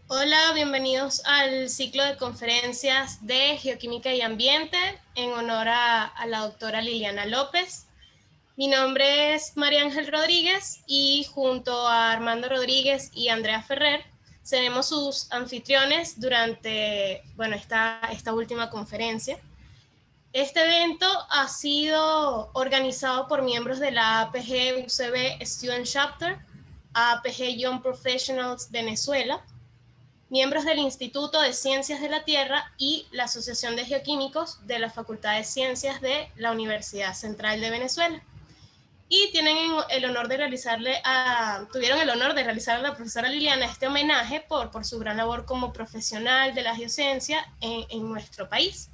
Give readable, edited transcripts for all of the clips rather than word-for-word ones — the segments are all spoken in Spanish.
Hola, bienvenidos al ciclo de conferencias de Geoquímica y Ambiente en honor a la doctora Liliana López. Mi nombre es María Ángel Rodríguez y junto a Armando Rodríguez y Andrea Ferrer seremos sus anfitriones durante esta última conferencia. Este evento ha sido organizado por miembros de la APG UCB Student Chapter, APG Young Professionals Venezuela, miembros del Instituto de Ciencias de la Tierra y la Asociación de Geoquímicos de la Facultad de Ciencias de la Universidad Central de Venezuela. Y tuvieron el honor de realizar a la profesora Liliana este homenaje por su gran labor como profesional de la geociencia en nuestro país.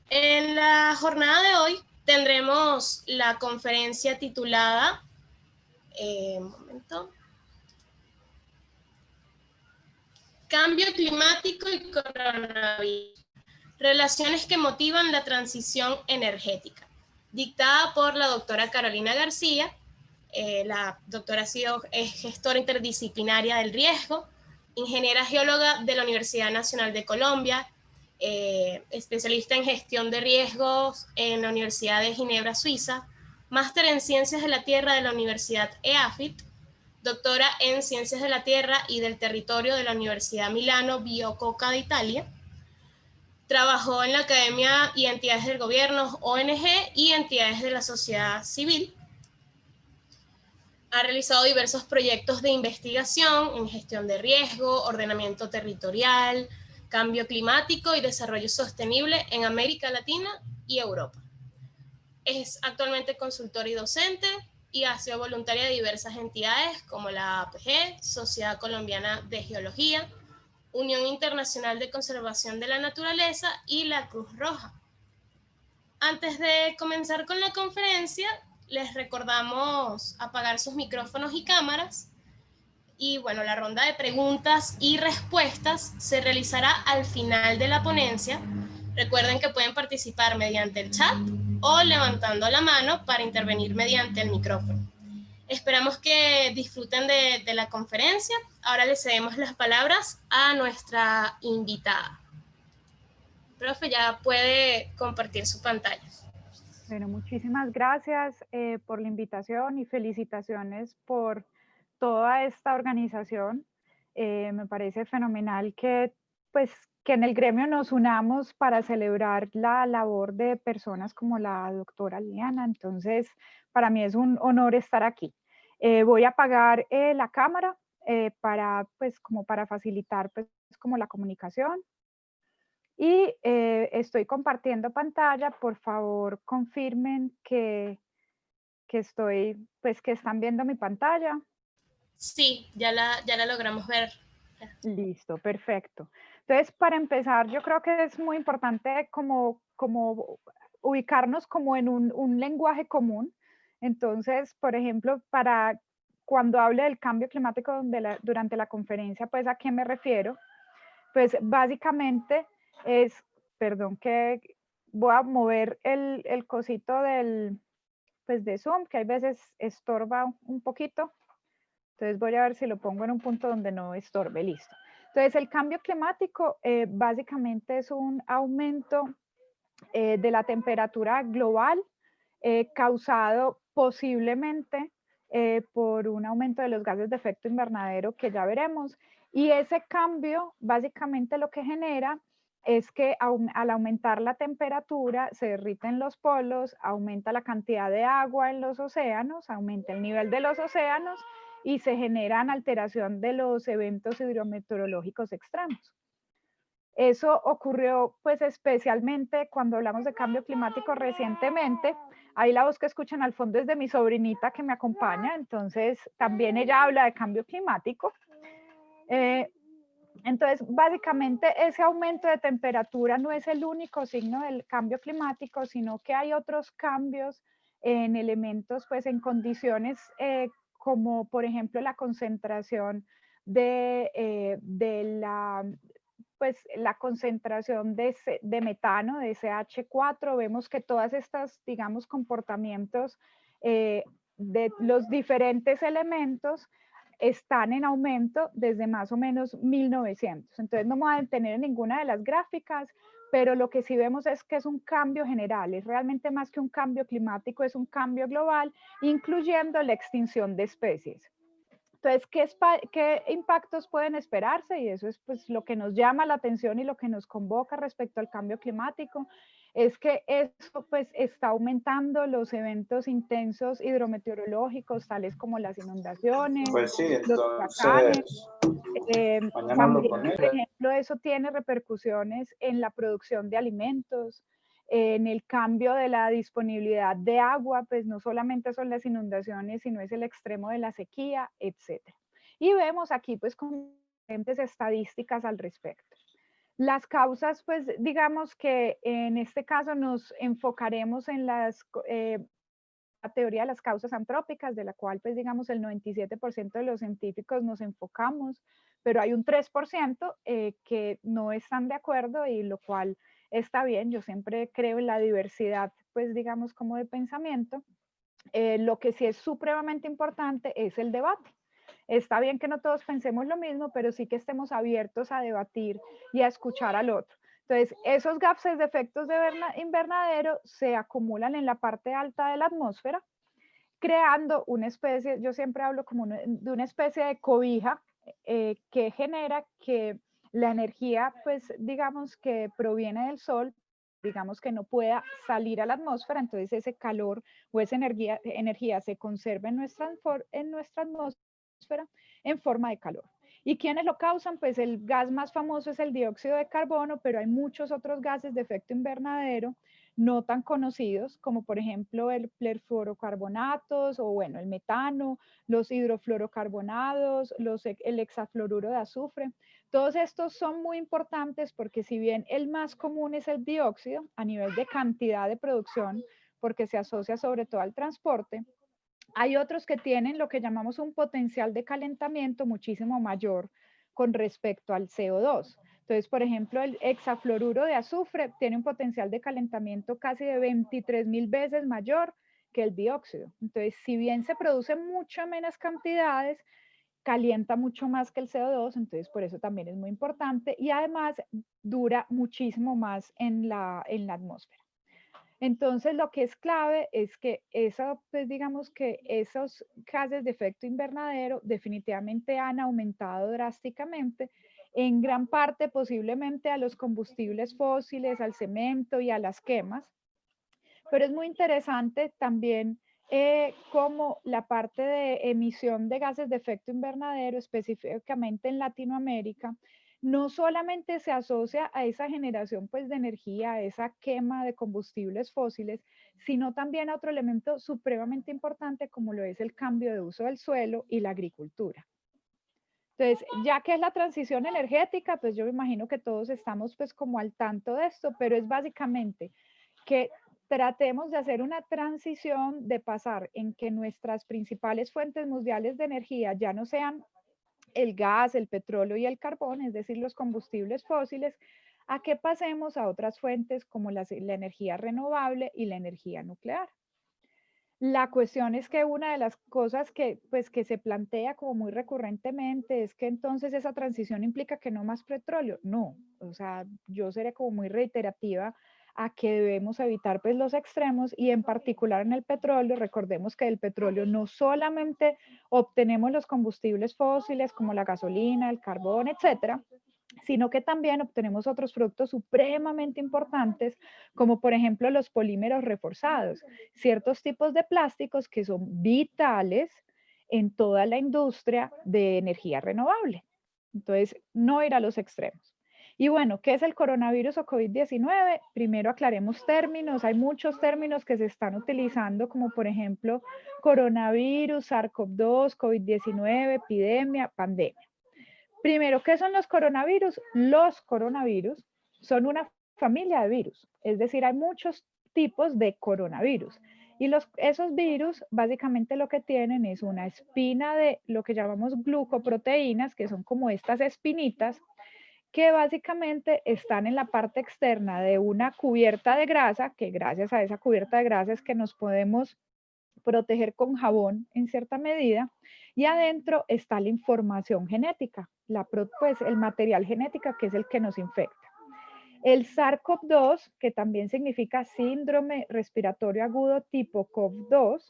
En la jornada de hoy tendremos la conferencia titulada Cambio climático y coronavirus, relaciones que motivan la transición energética, dictada por la doctora Carolina García. La doctora es gestora interdisciplinaria del riesgo, ingeniera geóloga de la Universidad Nacional de Colombia, especialista en gestión de riesgos en la Universidad de Ginebra, Suiza, máster en Ciencias de la Tierra de la Universidad EAFIT, doctora en Ciencias de la Tierra y del Territorio de la Universidad Milano Bicocca de Italia. Trabajó en la academia y entidades del gobierno, ONG y entidades de la sociedad civil. Ha realizado diversos proyectos de investigación en gestión de riesgo, ordenamiento territorial, cambio climático y desarrollo sostenible en América Latina y Europa. Es actualmente consultora y docente y ha sido voluntaria de diversas entidades como la APG, Sociedad Colombiana de Geología, Unión Internacional de Conservación de la Naturaleza y la Cruz Roja. Antes de comenzar con la conferencia, les recordamos apagar sus micrófonos y cámaras. Y bueno, la ronda de preguntas y respuestas se realizará al final de la ponencia. Recuerden que pueden participar mediante el chat o levantando la mano para intervenir mediante el micrófono. Esperamos que disfruten de la conferencia. Ahora le cedemos las palabras a nuestra invitada. Profe, ya puede compartir su pantalla. Bueno, muchísimas gracias por la invitación y felicitaciones por toda esta organización. Me parece fenomenal que en el gremio nos unamos para celebrar la labor de personas como la doctora Liliana. Entonces, para mí es un honor estar aquí. Voy a apagar la cámara como para facilitar como la comunicación. Y estoy compartiendo pantalla. Por favor, confirmen que están viendo mi pantalla. Sí, ya la logramos ver. Listo, perfecto. Entonces, para empezar, yo creo que es muy importante como ubicarnos como en un lenguaje común. Entonces, por ejemplo, para cuando hable del cambio climático durante la conferencia, pues ¿a qué me refiero? Pues básicamente es, perdón que voy a mover el cosito de Zoom, que a veces estorba un poquito. Entonces voy a ver si lo pongo en un punto donde no estorbe, listo. Entonces el cambio climático básicamente es un aumento de la temperatura global causado posiblemente por un aumento de los gases de efecto invernadero que ya veremos. Y ese cambio básicamente lo que genera es que al aumentar la temperatura se derriten los polos, aumenta la cantidad de agua en los océanos, aumenta el nivel de los océanos y se generan alteración de los eventos hidrometeorológicos extremos. Eso ocurrió pues especialmente cuando hablamos de cambio climático recientemente. Ahí la voz que escuchan al fondo es de mi sobrinita que me acompaña, entonces también ella habla de cambio climático. Entonces, básicamente ese aumento de temperatura no es el único signo del cambio climático, sino que hay otros cambios en elementos, pues en condiciones como por ejemplo la concentración la concentración de metano, de CH4. Vemos que todas estas, digamos, comportamientos de los diferentes elementos están en aumento desde más o menos 1900. Entonces no me voy a detener en ninguna de las gráficas, pero lo que sí vemos es que es un cambio general, es realmente más que un cambio climático, es un cambio global, incluyendo la extinción de especies. Entonces, ¿qué impactos pueden esperarse? Y eso es pues lo que nos llama la atención y lo que nos convoca respecto al cambio climático, es que eso pues está aumentando los eventos intensos hidrometeorológicos, tales como las inundaciones, Pues sí, los huracanes. entonces, mañana hablo También, con por ella. ejemplo, eso tiene repercusiones en la producción de alimentos, en el cambio de la disponibilidad de agua, pues no solamente son las inundaciones, sino es el extremo de la sequía, etc. Y vemos aquí pues con diferentes estadísticas al respecto. Las causas, pues digamos que en este caso nos enfocaremos en la teoría de las causas antrópicas, de la cual pues digamos el 97% de los científicos nos enfocamos, pero hay un 3% que no están de acuerdo y lo cual está bien. Yo siempre creo en la diversidad, pues digamos como de pensamiento. Lo que sí es supremamente importante es el debate. Está bien que no todos pensemos lo mismo, pero sí que estemos abiertos a debatir y a escuchar al otro. Entonces, esos gases de efectos de invernadero se acumulan en la parte alta de la atmósfera, creando una especie, yo siempre hablo como de una especie de cobija que genera que la energía, pues digamos que proviene del sol, digamos que no pueda salir a la atmósfera, entonces ese calor o esa energía se conserva en nuestra atmósfera en forma de calor. ¿Y quiénes lo causan? Pues el gas más famoso es el dióxido de carbono, pero hay muchos otros gases de efecto invernadero no tan conocidos, como por ejemplo el perfluorocarbonatos o bueno, el metano, los hidrofluorocarbonados, el hexafluoruro de azufre. Todos estos son muy importantes porque si bien el más común es el dióxido a nivel de cantidad de producción, porque se asocia sobre todo al transporte, hay otros que tienen lo que llamamos un potencial de calentamiento muchísimo mayor con respecto al CO2. Entonces, por ejemplo, el hexafluoruro de azufre tiene un potencial de calentamiento casi de 23.000 veces mayor que el dióxido. Entonces, si bien se produce mucho menos cantidades, calienta mucho más que el CO2, entonces por eso también es muy importante y además dura muchísimo más en la atmósfera. Entonces, lo que es clave es que eso, pues digamos que esos gases de efecto invernadero definitivamente han aumentado drásticamente, en gran parte posiblemente a los combustibles fósiles, al cemento y a las quemas, pero es muy interesante también cómo la parte de emisión de gases de efecto invernadero, específicamente en Latinoamérica, no solamente se asocia a esa generación pues, de energía, a esa quema de combustibles fósiles, sino también a otro elemento supremamente importante como lo es el cambio de uso del suelo y la agricultura. Entonces, ya que es la transición energética, pues yo me imagino que todos estamos pues como al tanto de esto, pero es básicamente que tratemos de hacer una transición de pasar en que nuestras principales fuentes mundiales de energía ya no sean el gas, el petróleo y el carbón, es decir, los combustibles fósiles, a que pasemos a otras fuentes como la energía renovable y la energía nuclear. La cuestión es que una de las cosas que, pues, que se plantea como muy recurrentemente es que entonces esa transición implica que no más petróleo. No, o sea, yo seré como muy reiterativa a que debemos evitar pues los extremos y en particular en el petróleo, recordemos que del petróleo no solamente obtenemos los combustibles fósiles como la gasolina, el carbón, etcétera, sino que también obtenemos otros productos supremamente importantes, como por ejemplo los polímeros reforzados, ciertos tipos de plásticos que son vitales en toda la industria de energía renovable. Entonces, no ir a los extremos. Y bueno, ¿qué es el coronavirus o COVID-19? Primero aclaremos términos. Hay muchos términos que se están utilizando, como por ejemplo coronavirus, SARS-CoV-2, COVID-19, epidemia, pandemia. Primero, ¿qué son los coronavirus? Los coronavirus son una familia de virus, es decir, hay muchos tipos de coronavirus. Y esos virus básicamente lo que tienen es una espina de lo que llamamos glucoproteínas, que son como estas espinitas, que básicamente están en la parte externa de una cubierta de grasa, que gracias a esa cubierta de grasa es que nos podemos proteger con jabón en cierta medida, y adentro está la información genética, pues el material genético que es el que nos infecta. El SARS-CoV-2, que también significa síndrome respiratorio agudo tipo CoV-2,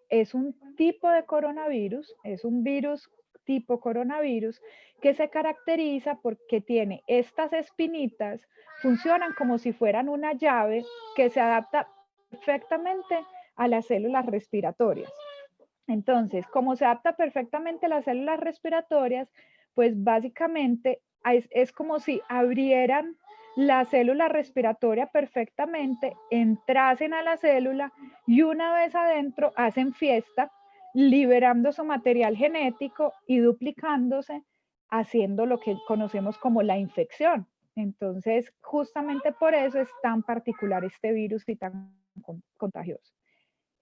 es un tipo de coronavirus, es un virus tipo coronavirus que se caracteriza porque tiene estas espinitas, funcionan como si fueran una llave que se adapta perfectamente a las células respiratorias. Entonces, como se adapta perfectamente a las células respiratorias, pues básicamente es como si abrieran la célula respiratoria perfectamente, entrasen a la célula y una vez adentro hacen fiesta, liberando su material genético y duplicándose, haciendo lo que conocemos como la infección. Entonces, justamente por eso es tan particular este virus y tan contagioso.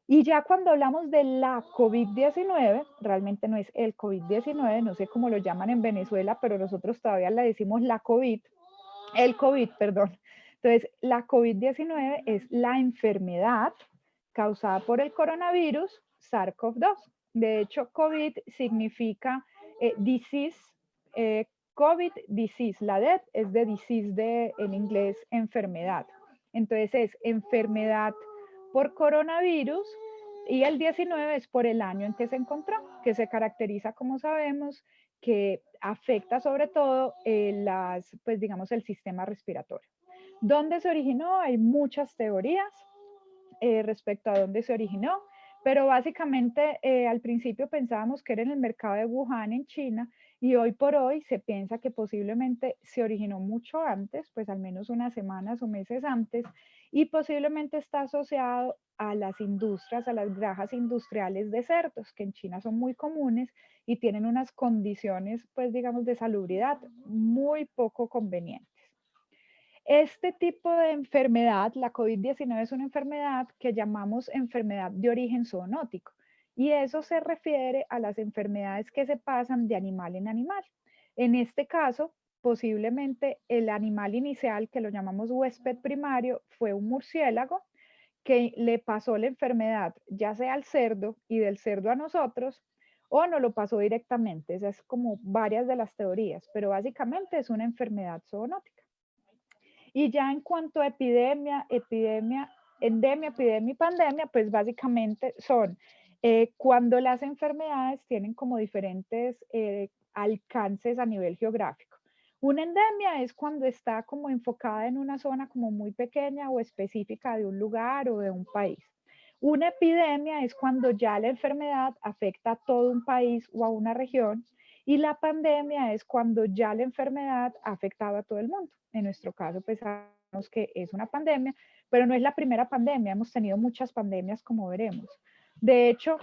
Y ya cuando hablamos de la COVID-19, realmente no es el COVID-19, no sé cómo lo llaman en Venezuela, pero nosotros todavía le decimos la COVID, el COVID, perdón. Entonces, la COVID-19 es la enfermedad causada por el coronavirus SARS-CoV-2. De hecho, COVID significa disease, COVID disease. La D es de disease en inglés, enfermedad. Entonces es enfermedad por coronavirus y el 19 es por el año en que se encontró, que se caracteriza, como sabemos, que afecta sobre todo pues digamos, el sistema respiratorio. ¿Dónde se originó? Hay muchas teorías respecto a dónde se originó, pero básicamente al principio pensábamos que era en el mercado de Wuhan, en China, y hoy por hoy se piensa que posiblemente se originó mucho antes, pues al menos unas semanas o meses antes, y posiblemente está asociado a las industrias, a las granjas industriales de cerdos, que en China son muy comunes y tienen unas condiciones, pues digamos, de salubridad muy poco convenientes. Este tipo de enfermedad, la COVID-19, es una enfermedad que llamamos enfermedad de origen zoonótico. Y eso se refiere a las enfermedades que se pasan de animal en animal. En este caso, posiblemente el animal inicial, que lo llamamos huésped primario, fue un murciélago que le pasó la enfermedad, ya sea al cerdo y del cerdo a nosotros, o no lo pasó directamente. Esas es como varias de las teorías, pero básicamente es una enfermedad zoonótica. Y ya en cuanto a endemia, epidemia y pandemia, pues básicamente son cuando las enfermedades tienen como diferentes alcances a nivel geográfico. Una endemia es cuando está como enfocada en una zona como muy pequeña o específica de un lugar o de un país. Una epidemia es cuando ya la enfermedad afecta a todo un país o a una región. Y la pandemia es cuando ya la enfermedad ha afectado a todo el mundo. En nuestro caso, pues sabemos que es una pandemia, pero no es la primera pandemia. Hemos tenido muchas pandemias, como veremos. De hecho,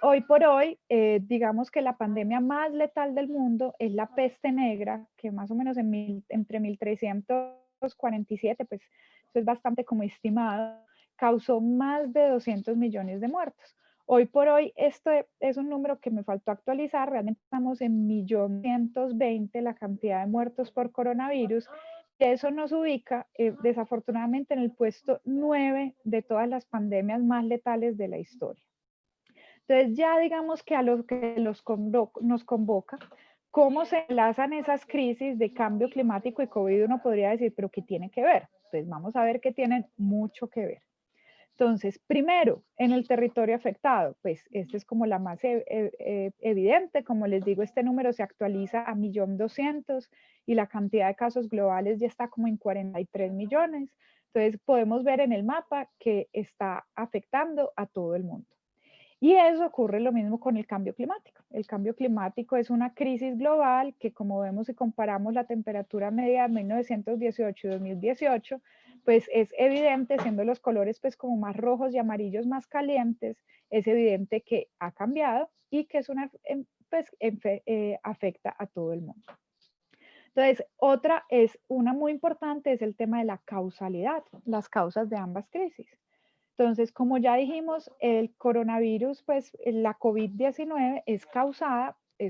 hoy por hoy, digamos que la pandemia más letal del mundo es la peste negra, que más o menos entre 1347, pues eso es bastante como estimado, causó más de 200 millones de muertos. Hoy por hoy, esto es un número que me faltó actualizar, realmente estamos en 1.120.000 la cantidad de muertos por coronavirus. Eso nos ubica, desafortunadamente, en el puesto 9 de todas las pandemias más letales de la historia. Entonces, ya digamos que a lo que nos convoca, ¿cómo se enlazan esas crisis de cambio climático y COVID? Uno podría decir, ¿pero qué tiene que ver? Pues vamos a ver que tienen mucho que ver. Entonces, primero, en el territorio afectado, pues esta es como la más evidente. Como les digo, este número se actualiza a 1.200.000 y la cantidad de casos globales ya está como en 43 millones. Entonces, podemos ver en el mapa que está afectando a todo el mundo. Y eso ocurre lo mismo con el cambio climático. El cambio climático es una crisis global que, como vemos si comparamos la temperatura media de 1918 y 2018, pues es evidente, siendo los colores pues como más rojos y amarillos más calientes, es evidente que ha cambiado y que es afecta a todo el mundo. Entonces, una muy importante es el tema de la causalidad, las causas de ambas crisis. Entonces, como ya dijimos, el coronavirus, pues la COVID-19 es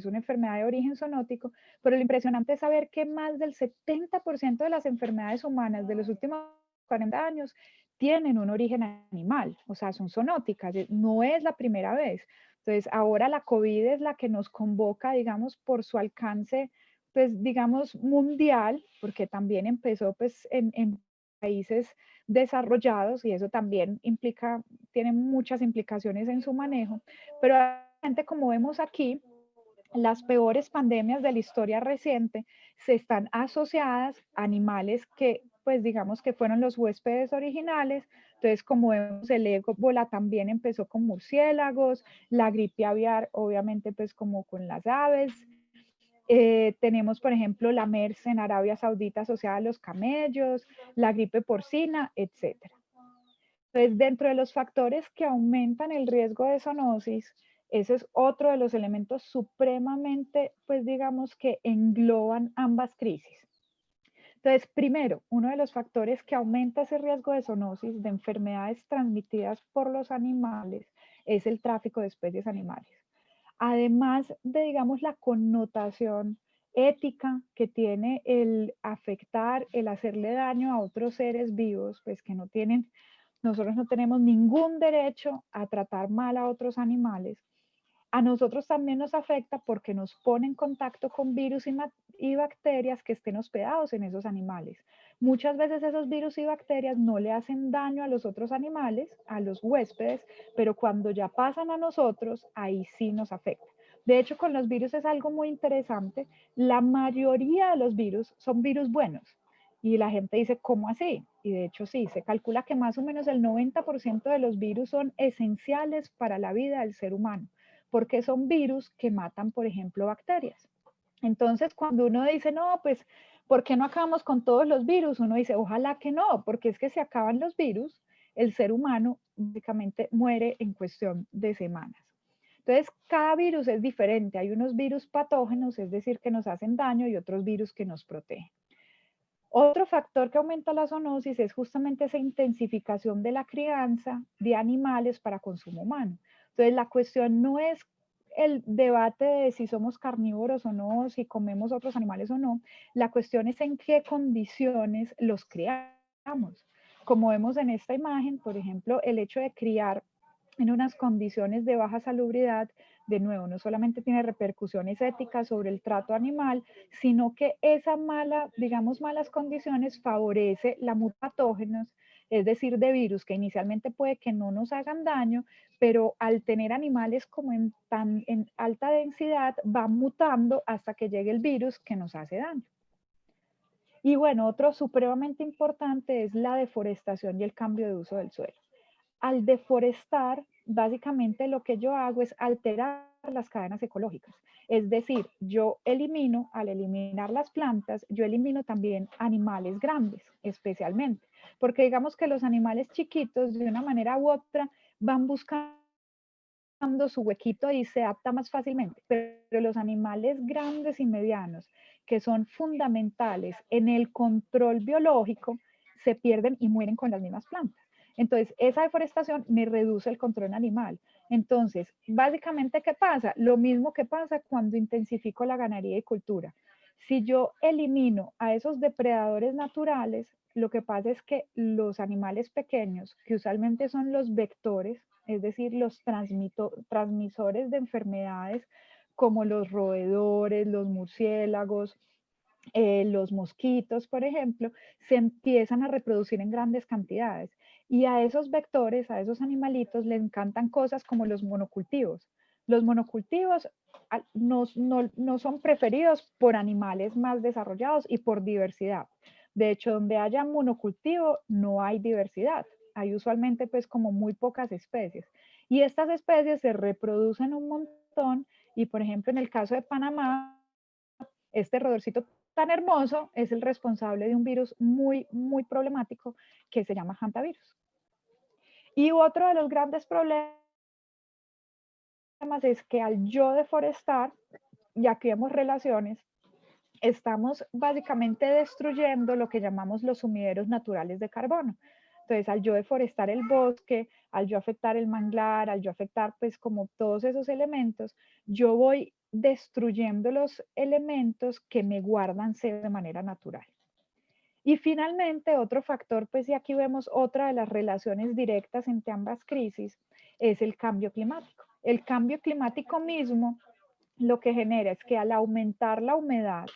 una enfermedad de origen zoonótico, pero lo impresionante es saber que más del 70% de las enfermedades humanas de los últimos 40 años tienen un origen animal, o sea, son zoonóticas, no es la primera vez. Entonces, ahora la COVID es la que nos convoca, digamos, por su alcance, pues, digamos, mundial, porque también empezó, pues, en países desarrollados y eso también implica, tiene muchas implicaciones en su manejo, pero realmente, como vemos aquí, las peores pandemias de la historia reciente se están asociadas a animales que, pues digamos que fueron los huéspedes originales. Entonces, como vemos, el ébola también empezó con murciélagos, la gripe aviar, obviamente, pues como con las aves. Tenemos, por ejemplo, la MERS en Arabia Saudita asociada a los camellos, la gripe porcina, etcétera. Entonces, dentro de los factores que aumentan el riesgo de zoonosis, ese es otro de los elementos supremamente, pues digamos que engloban ambas crisis. Entonces, primero, uno de los factores que aumenta ese riesgo de zoonosis, de enfermedades transmitidas por los animales, es el tráfico de especies animales. Además de, digamos, la connotación ética que tiene el afectar, el hacerle daño a otros seres vivos, pues que no tienen, nosotros no tenemos ningún derecho a tratar mal a otros animales. A nosotros también nos afecta porque nos pone en contacto con virus y bacterias que estén hospedados en esos animales. Muchas veces esos virus y bacterias no le hacen daño a los otros animales, a los huéspedes, pero cuando ya pasan a nosotros, ahí sí nos afecta. De hecho, con los virus es algo muy interesante. La mayoría de los virus son virus buenos. Y la gente dice, ¿cómo así? Y de hecho sí, se calcula que más o menos el 90% de los virus son esenciales para la vida del ser humano, porque son virus que matan, por ejemplo, bacterias. Entonces, cuando uno dice, no, pues, ¿por qué no acabamos con todos los virus? Uno dice, ojalá que no, porque es que si acaban los virus, el ser humano básicamente muere en cuestión de semanas. Entonces, cada virus es diferente. Hay unos virus patógenos, es decir, que nos hacen daño, y otros virus que nos protegen. Otro factor que aumenta la zoonosis es justamente esa intensificación de la crianza de animales para consumo humano. Entonces, la cuestión no es el debate de si somos carnívoros o no, si comemos otros animales o no. La cuestión es en qué condiciones los criamos. Como vemos en esta imagen, por ejemplo, el hecho de criar en unas condiciones de baja salubridad, de nuevo, no solamente tiene repercusiones éticas sobre el trato animal, sino que esa mala, digamos, malas condiciones favorece la mutatógenos, es decir, de virus que inicialmente puede que no nos hagan daño, pero al tener animales como en alta densidad, van mutando hasta que llegue el virus que nos hace daño. Y bueno, otro supremamente importante es la deforestación y el cambio de uso del suelo. Al deforestar, básicamente lo que yo hago es alterar las cadenas ecológicas. Es decir, yo elimino, al eliminar las plantas, yo elimino también animales grandes, especialmente. Porque digamos que los animales chiquitos, de una manera u otra, van buscando su huequito y se adapta más fácilmente. Pero los animales grandes y medianos, que son fundamentales en el control biológico, se pierden y mueren con las mismas plantas. Entonces, esa deforestación me reduce el control animal. Entonces, básicamente, ¿qué pasa? Lo mismo que pasa cuando intensifico la ganadería y cultura. Si yo elimino a esos depredadores naturales, lo que pasa es que los animales pequeños, que usualmente son los vectores, es decir, los transmisores de enfermedades como los roedores, los murciélagos, los mosquitos, por ejemplo, se empiezan a reproducir en grandes cantidades. Y a esos vectores, a esos animalitos, les encantan cosas como los monocultivos. Los monocultivos no son preferidos por animales más desarrollados y por diversidad. De hecho, donde haya monocultivo, no hay diversidad. Hay usualmente pues como muy pocas especies. Y estas especies se reproducen un montón y, por ejemplo, en el caso de Panamá, este roedorcito tan hermoso es el responsable de un virus muy, muy problemático que se llama hantavirus. Y otro de los grandes problemas es que al yo deforestar, ya que vemos relaciones, estamos básicamente destruyendo lo que llamamos los sumideros naturales de carbono. Entonces, al yo deforestar el bosque, al yo afectar el manglar, al yo afectar pues como todos esos elementos, yo voy destruyendo los elementos que me guardan sed de manera natural. Y finalmente, otro factor, pues y aquí vemos otra de las relaciones directas entre ambas crisis, es el cambio climático. el cambio climático mismo lo que genera es que al aumentar la humedad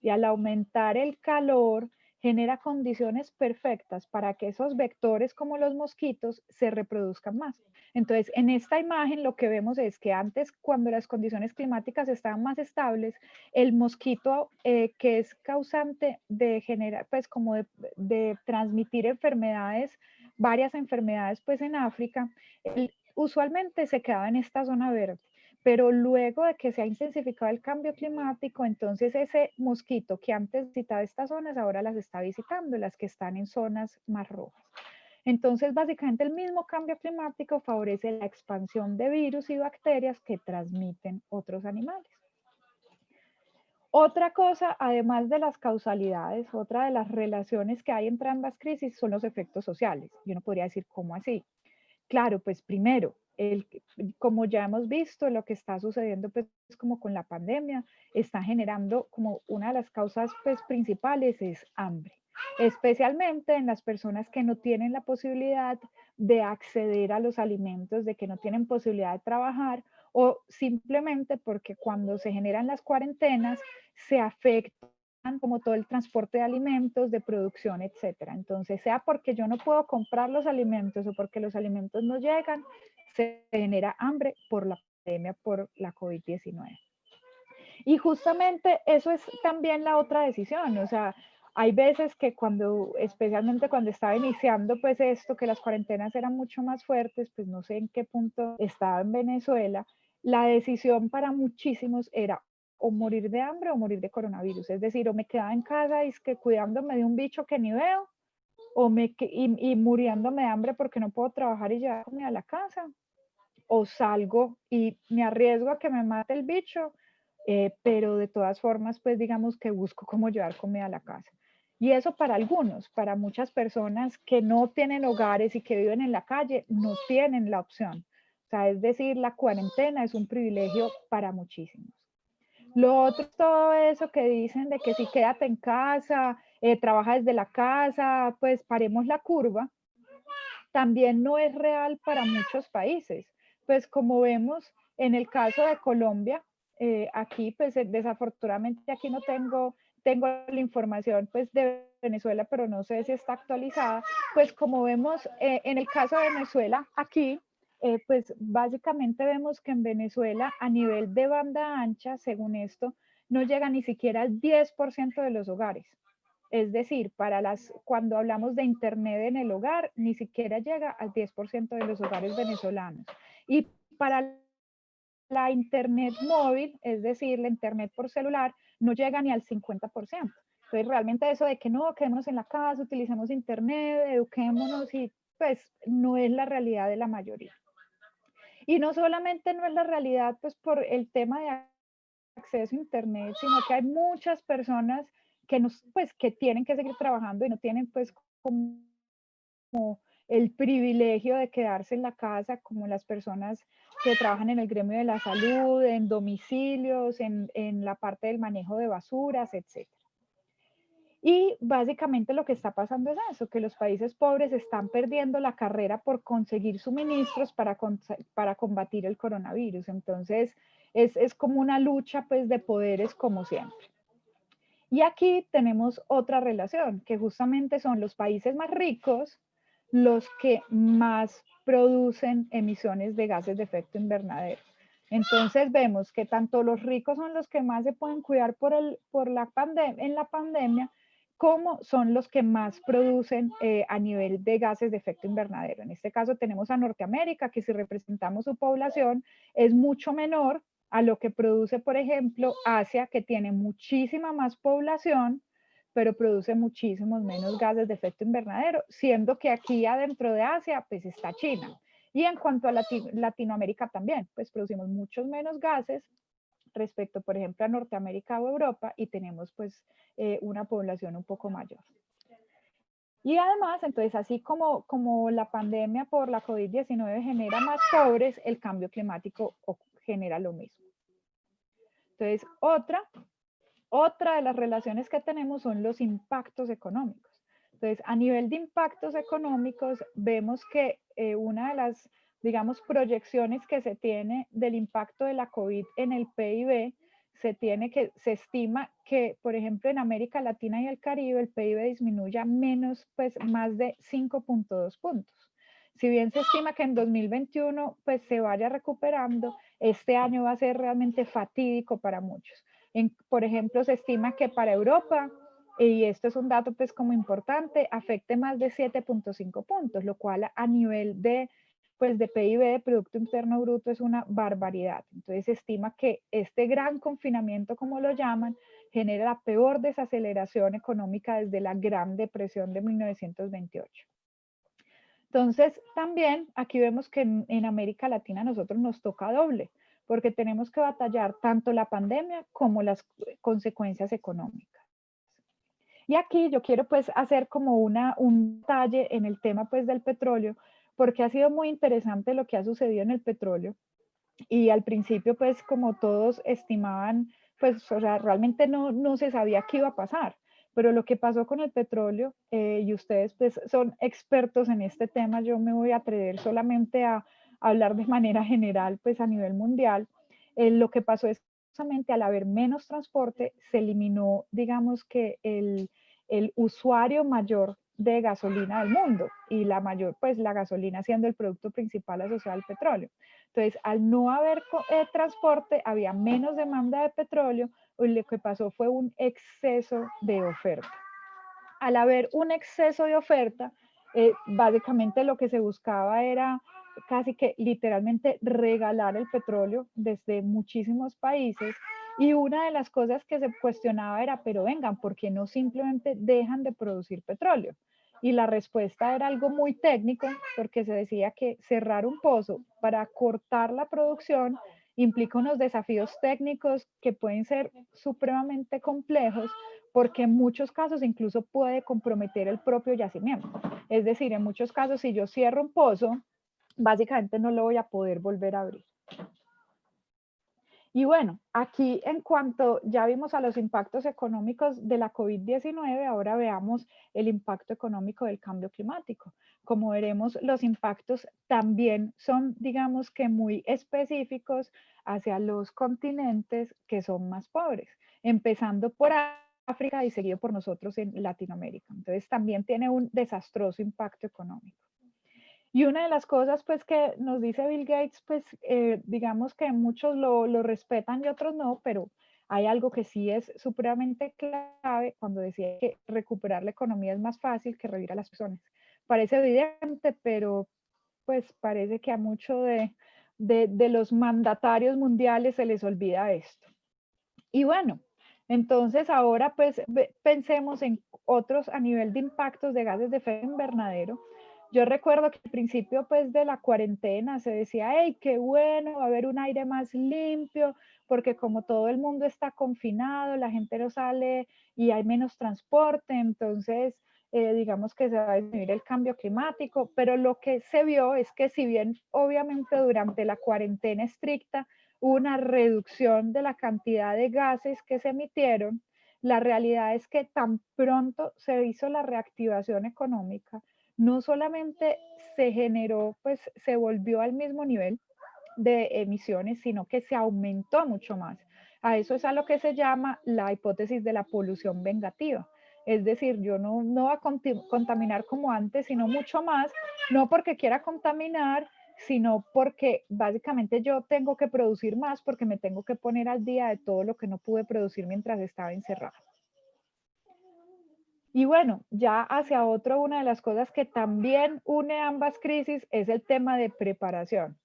y al aumentar el calor, genera condiciones perfectas para que esos vectores como los mosquitos se reproduzcan más. Entonces, en esta imagen lo que vemos es que antes, cuando las condiciones climáticas estaban más estables, el mosquito que es causante de generar, pues como de transmitir enfermedades, varias enfermedades pues en África, usualmente se quedaba en esta zona verde. Pero luego de que se ha intensificado el cambio climático, entonces ese mosquito que antes visitaba estas zonas, ahora las está visitando, las que están en zonas más rojas. Entonces, básicamente el mismo cambio climático favorece la expansión de virus y bacterias que transmiten otros animales. Otra cosa, además de las causalidades, otra de las relaciones que hay entre ambas crisis son los efectos sociales. Y uno podría decir, ¿cómo así? Claro, pues primero, como ya hemos visto, lo que está sucediendo pues como con la pandemia, está generando como una de las causas pues principales es hambre, especialmente en las personas que no tienen la posibilidad de acceder a los alimentos, de que no tienen posibilidad de trabajar o simplemente porque cuando se generan las cuarentenas se afecta como todo el transporte de alimentos, de producción, etcétera. Entonces, sea porque yo no puedo comprar los alimentos o porque los alimentos no llegan, se genera hambre por la pandemia, por la COVID-19. Y justamente eso es también la otra decisión, o sea, hay veces que cuando, especialmente cuando estaba iniciando pues esto, que las cuarentenas eran mucho más fuertes, pues no sé en qué punto estaba en Venezuela, la decisión para muchísimos era o morir de hambre o morir de coronavirus, es decir, o me quedaba en casa y es que cuidándome de un bicho que ni veo, y muriéndome de hambre porque no puedo trabajar y llevar comida a la casa, o salgo y me arriesgo a que me mate el bicho, pero de todas formas, pues digamos que busco cómo llevar comida a la casa. Y eso para algunos, para muchas personas que no tienen hogares y que viven en la calle, no tienen la opción. O sea, es decir, la cuarentena es un privilegio para muchísimos. Lo otro es todo eso que dicen de que si quédate en casa, trabaja desde la casa, pues paremos la curva, también no es real para muchos países. Pues como vemos en el caso de Colombia, aquí pues desafortunadamente aquí no tengo la información pues de Venezuela, pero no sé si está actualizada. Pues como vemos en el caso de Venezuela, aquí pues básicamente vemos que en Venezuela a nivel de banda ancha, según esto, no llega ni siquiera al 10% de los hogares. Es decir, cuando hablamos de Internet en el hogar, ni siquiera llega al 10% de los hogares venezolanos. Y para la Internet móvil, es decir, la Internet por celular, no llega ni al 50%. Entonces, realmente eso de que no, quedémonos en la casa, utilicemos Internet, eduquémonos, y pues no es la realidad de la mayoría. Y no solamente no es la realidad, pues por el tema de acceso a Internet, sino que hay muchas personas que, pues, que tienen que seguir trabajando y no tienen pues como el privilegio de quedarse en la casa, como las personas que trabajan en el gremio de la salud, en domicilios, en la parte del manejo de basuras, etc. Y básicamente lo que está pasando es eso, que los países pobres están perdiendo la carrera por conseguir suministros para combatir el coronavirus. Entonces, es como una lucha pues de poderes como siempre. Y aquí tenemos otra relación, que justamente son los países más ricos los que más producen emisiones de gases de efecto invernadero. Entonces vemos que tanto los ricos son los que más se pueden cuidar en la pandemia, como son los que más producen a nivel de gases de efecto invernadero. En este caso tenemos a Norteamérica, que si representamos su población es mucho menor a lo que produce, por ejemplo, Asia, que tiene muchísima más población, pero produce muchísimos menos gases de efecto invernadero, siendo que aquí adentro de Asia, pues está China. Y en cuanto a Latinoamérica también, pues producimos muchos menos gases respecto, por ejemplo, a Norteamérica o Europa, y tenemos pues una población un poco mayor. Y además, entonces, así como la pandemia por la COVID-19 genera más pobres, el cambio climático genera lo mismo. Entonces, otra de las relaciones que tenemos son los impactos económicos. Entonces, a nivel de impactos económicos, vemos que una de digamos, proyecciones que se tiene del impacto de la COVID en el PIB, se estima que, por ejemplo, en América Latina y el Caribe, el PIB disminuya más de 5,2 puntos. Si bien se estima que en 2021 pues se vaya recuperando, este año va a ser realmente fatídico para muchos. Por ejemplo, se estima que para Europa, y esto es un dato pues como importante, afecte más de 7,5 puntos, lo cual a nivel de PIB, de Producto Interno Bruto, es una barbaridad. Entonces se estima que este gran confinamiento, como lo llaman, genera la peor desaceleración económica desde la Gran Depresión de 1928. Entonces, también aquí vemos que en América Latina a nosotros nos toca doble, porque tenemos que batallar tanto la pandemia como las consecuencias económicas. Y aquí yo quiero pues hacer como un detalle en el tema pues del petróleo, porque ha sido muy interesante lo que ha sucedido en el petróleo. Y al principio pues como todos estimaban, pues o sea, realmente no se sabía qué iba a pasar. Pero lo que pasó con el petróleo, y ustedes pues son expertos en este tema, yo me voy a atrever solamente a hablar de manera general pues a nivel mundial. Lo que pasó es justamente al haber menos transporte, se eliminó, digamos que el usuario mayor de gasolina del mundo, y la mayor, pues la gasolina siendo el producto principal asociado al petróleo. Entonces, al no haber transporte, había menos demanda de petróleo, y lo que pasó fue un exceso de oferta. Al haber un exceso de oferta, básicamente lo que se buscaba era casi que literalmente regalar el petróleo desde muchísimos países. Y una de las cosas que se cuestionaba era, pero vengan, ¿por qué no simplemente dejan de producir petróleo? Y la respuesta era algo muy técnico, porque se decía que cerrar un pozo para cortar la producción implica unos desafíos técnicos que pueden ser supremamente complejos, porque en muchos casos incluso puede comprometer el propio yacimiento. Es decir, en muchos casos, si yo cierro un pozo, básicamente no lo voy a poder volver a abrir. Y bueno, aquí en cuanto ya vimos a los impactos económicos de la COVID-19, ahora veamos el impacto económico del cambio climático. Como veremos, los impactos también son, digamos que muy específicos hacia los continentes que son más pobres, empezando por África y seguido por nosotros en Latinoamérica. Entonces también tiene un desastroso impacto económico. Y una de las cosas pues que nos dice Bill Gates, pues digamos que muchos lo respetan y otros no, pero hay algo que sí es supremamente clave cuando decía que recuperar la economía es más fácil que revivir a las personas. Parece evidente, pero pues parece que a muchos de los mandatarios mundiales se les olvida esto. Y bueno, entonces ahora pues pensemos en otros a nivel de impactos de gases de efecto invernadero. Yo recuerdo que al principio pues de la cuarentena se decía, hey, qué bueno, va a haber un aire más limpio, porque como todo el mundo está confinado, la gente no sale y hay menos transporte, entonces digamos que se va a disminuir el cambio climático, pero lo que se vio es que si bien obviamente durante la cuarentena estricta una reducción de la cantidad de gases que se emitieron, la realidad es que tan pronto se hizo la reactivación económica, no solamente se generó, pues se volvió al mismo nivel de emisiones, sino que se aumentó mucho más. A eso es a lo que se llama la hipótesis de la polución vengativa. Es decir, yo no voy a contaminar como antes, sino mucho más, no porque quiera contaminar, sino porque básicamente yo tengo que producir más porque me tengo que poner al día de todo lo que no pude producir mientras estaba encerrada. Y bueno, ya hacia otro, una de las cosas que también une ambas crisis es el tema de preparación,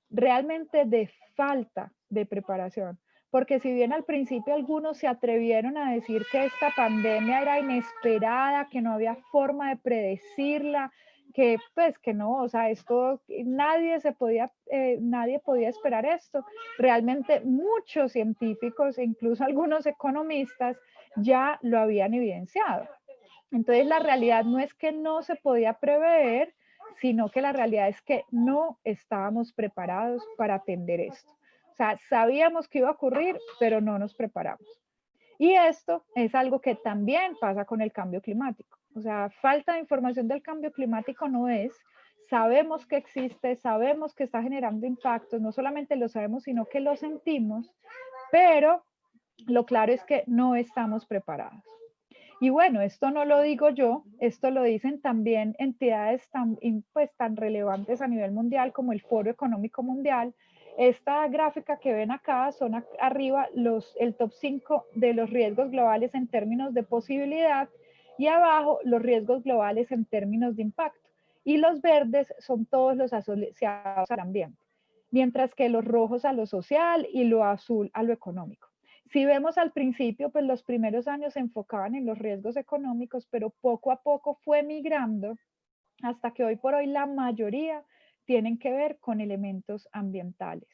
realmente de falta de preparación, porque si bien al principio algunos se atrevieron a decir que esta pandemia era inesperada, que no había forma de predecirla, que pues que no, o sea, esto nadie podía esperar esto. Realmente muchos científicos, incluso algunos economistas, ya lo habían evidenciado. Entonces la realidad no es que no se podía prever, sino que la realidad es que no estábamos preparados para atender esto. O sea, sabíamos que iba a ocurrir, pero no nos preparamos. Y esto es algo que también pasa con el cambio climático. O sea, falta de información del cambio climático no es, sabemos que existe, sabemos que está generando impactos, no solamente lo sabemos, sino que lo sentimos, pero lo claro es que no estamos preparados. Y bueno, esto no lo digo yo, esto lo dicen también entidades tan relevantes a nivel mundial como el Foro Económico Mundial. Esta gráfica que ven acá son arriba el top 5 de los riesgos globales en términos de posibilidad y abajo los riesgos globales en términos de impacto. Y los verdes son todos los asociados al ambiente, mientras que los rojos a lo social y lo azul a lo económico. Si vemos al principio, pues los primeros años se enfocaban en los riesgos económicos, pero poco a poco fue migrando hasta que hoy por hoy la mayoría tienen que ver con elementos ambientales,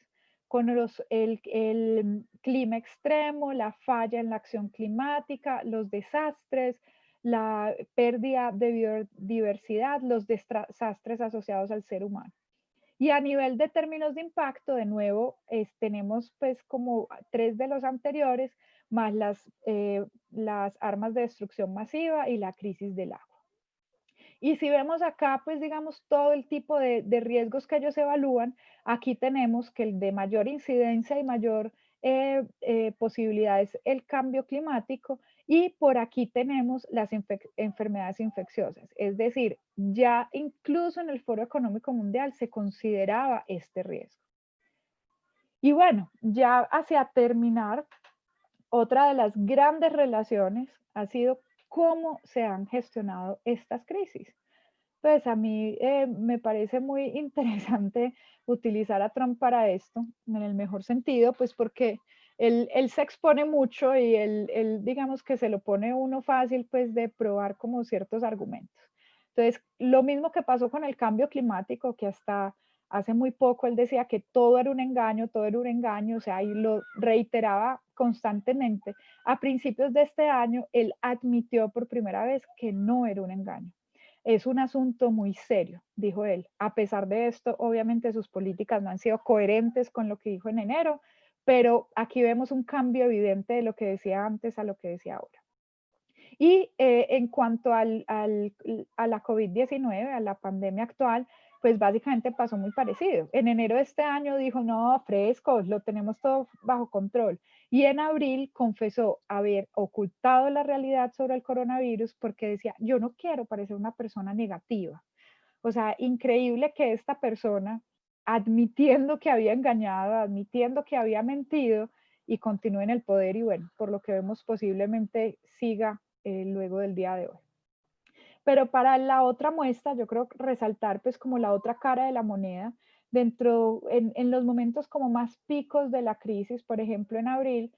con el clima extremo, la falla en la acción climática, los desastres, la pérdida de biodiversidad, los desastres asociados al ser humano. Y a nivel de términos de impacto, de nuevo, tenemos pues como 3 de los anteriores, más las armas de destrucción masiva y la crisis del agua. Y si vemos acá, pues digamos, todo el tipo de riesgos que ellos evalúan, aquí tenemos que el de mayor incidencia y mayor posibilidad es el cambio climático, y por aquí tenemos las enfermedades infecciosas. Es decir, ya incluso en el Foro Económico Mundial se consideraba este riesgo. Y bueno, ya hacia terminar, otra de las grandes relaciones ha sido cómo se han gestionado estas crisis. Pues a mí me parece muy interesante utilizar a Trump para esto, en el mejor sentido, pues porque él se expone mucho y él digamos que se lo pone uno fácil pues de probar como ciertos argumentos. Entonces, lo mismo que pasó con el cambio climático, que hasta hace muy poco él decía que todo era un engaño, o sea, y lo reiteraba constantemente. A principios de este año, él admitió por primera vez que no era un engaño. Es un asunto muy serio, dijo él. A pesar de esto, obviamente sus políticas no han sido coherentes con lo que dijo en enero, pero aquí vemos un cambio evidente de lo que decía antes a lo que decía ahora. Y en cuanto a la COVID-19, a la pandemia actual, pues básicamente pasó muy parecido. En enero de este año dijo, no, fresco, lo tenemos todo bajo control. Y en abril confesó haber ocultado la realidad sobre el coronavirus porque decía, yo no quiero parecer una persona negativa. O sea, increíble que esta persona, admitiendo que había engañado, admitiendo que había mentido, y continúe en el poder, y bueno, por lo que vemos posiblemente siga luego del día de hoy. Pero para la otra muestra, yo creo que resaltar pues como la otra cara de la moneda, en los momentos como más picos de la crisis, por ejemplo en abril,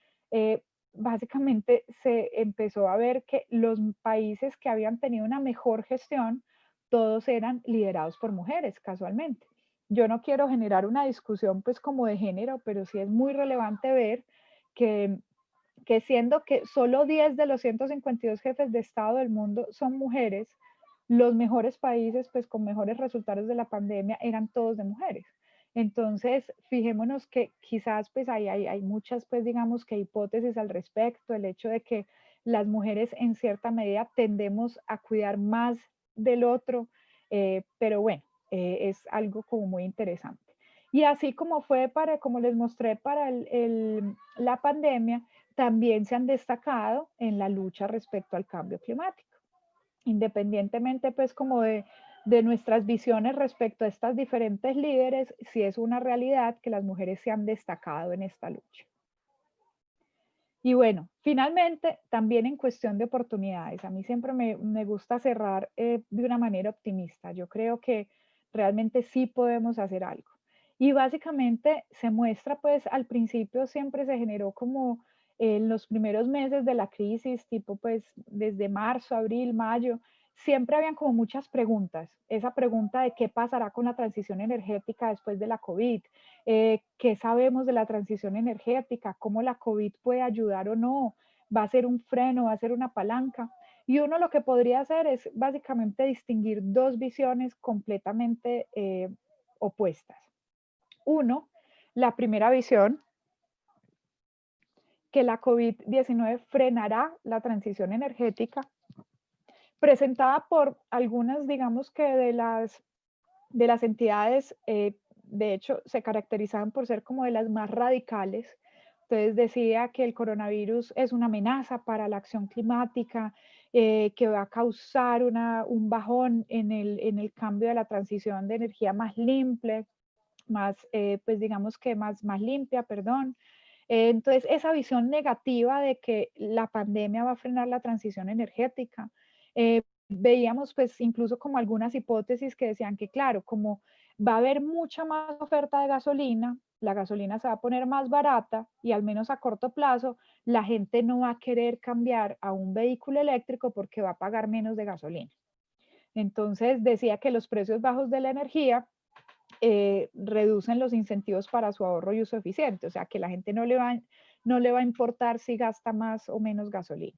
básicamente se empezó a ver que los países que habían tenido una mejor gestión, todos eran liderados por mujeres, casualmente. Yo no quiero generar una discusión pues como de género, pero sí es muy relevante ver que siendo que solo 10 de los 152 jefes de Estado del mundo son mujeres, los mejores países pues con mejores resultados de la pandemia eran todos de mujeres. Entonces, fijémonos que quizás pues hay muchas pues digamos que hipótesis al respecto, el hecho de que las mujeres en cierta medida tendemos a cuidar más del otro, pero bueno, es algo como muy interesante. Y así como fue como les mostré para la pandemia, también se han destacado en la lucha respecto al cambio climático. Independientemente pues como de nuestras visiones respecto a estas diferentes líderes, sí es una realidad que las mujeres se han destacado en esta lucha. Y bueno, finalmente, también en cuestión de oportunidades, a mí siempre me gusta cerrar de una manera optimista. Yo creo que realmente sí podemos hacer algo. Y básicamente se muestra, pues al principio siempre se generó como en los primeros meses de la crisis, tipo pues desde marzo, abril, mayo, siempre habían como muchas preguntas. Esa pregunta de qué pasará con la transición energética después de la COVID, qué sabemos de la transición energética, cómo la COVID puede ayudar o no, va a ser un freno, va a ser una palanca. Y uno lo que podría hacer es básicamente distinguir dos visiones completamente opuestas. Uno, la primera visión, que la COVID-19 frenará la transición energética, presentada por algunas, digamos que de las de las entidades, de hecho, se caracterizaban por ser como de las más radicales. Entonces decía que el coronavirus es una amenaza para la acción climática, que va a causar un bajón en el cambio de la transición de energía más limpia, más, pues digamos que más limpia, perdón. Entonces, esa visión negativa de que la pandemia va a frenar la transición energética. Veíamos pues incluso como algunas hipótesis que decían que claro, como va a haber mucha más oferta de gasolina, la gasolina se va a poner más barata y al menos a corto plazo la gente no va a querer cambiar a un vehículo eléctrico porque va a pagar menos de gasolina. Entonces decía que los precios bajos de la energía reducen los incentivos para su ahorro y uso eficiente, o sea que la gente no le va a importar si gasta más o menos gasolina.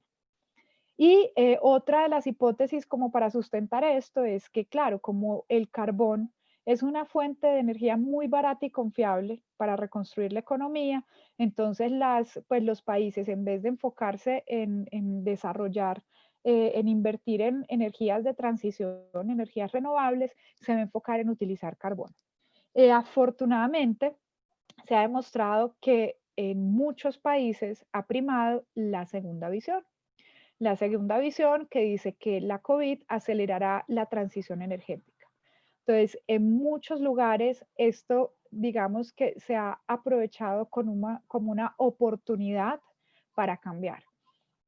Y otra de las hipótesis como para sustentar esto es que, claro, como el carbón es una fuente de energía muy barata y confiable para reconstruir la economía, entonces pues los países, en vez de enfocarse en desarrollar, en invertir en energías de transición, energías renovables, se va a enfocar en utilizar carbón. Afortunadamente, se ha demostrado que en muchos países ha primado la segunda visión. La segunda visión que dice que la COVID acelerará la transición energética. Entonces, en muchos lugares esto, digamos que se ha aprovechado como una oportunidad para cambiar,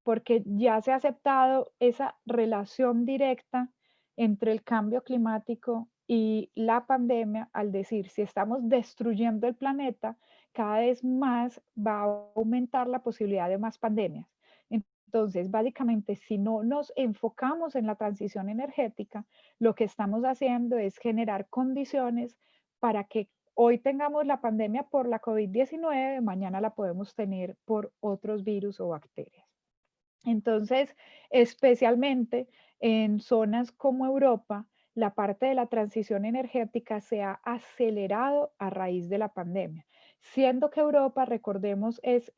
porque ya se ha aceptado esa relación directa entre el cambio climático y la pandemia, al decir, si estamos destruyendo el planeta, cada vez más va a aumentar la posibilidad de más pandemias. Entonces, básicamente, si no nos enfocamos en la transición energética, lo que estamos haciendo es generar condiciones para que hoy tengamos la pandemia por la COVID-19, mañana la podemos tener por otros virus o bacterias. Entonces, especialmente en zonas como Europa, la parte de la transición energética se ha acelerado a raíz de la pandemia, siendo que Europa, recordemos, es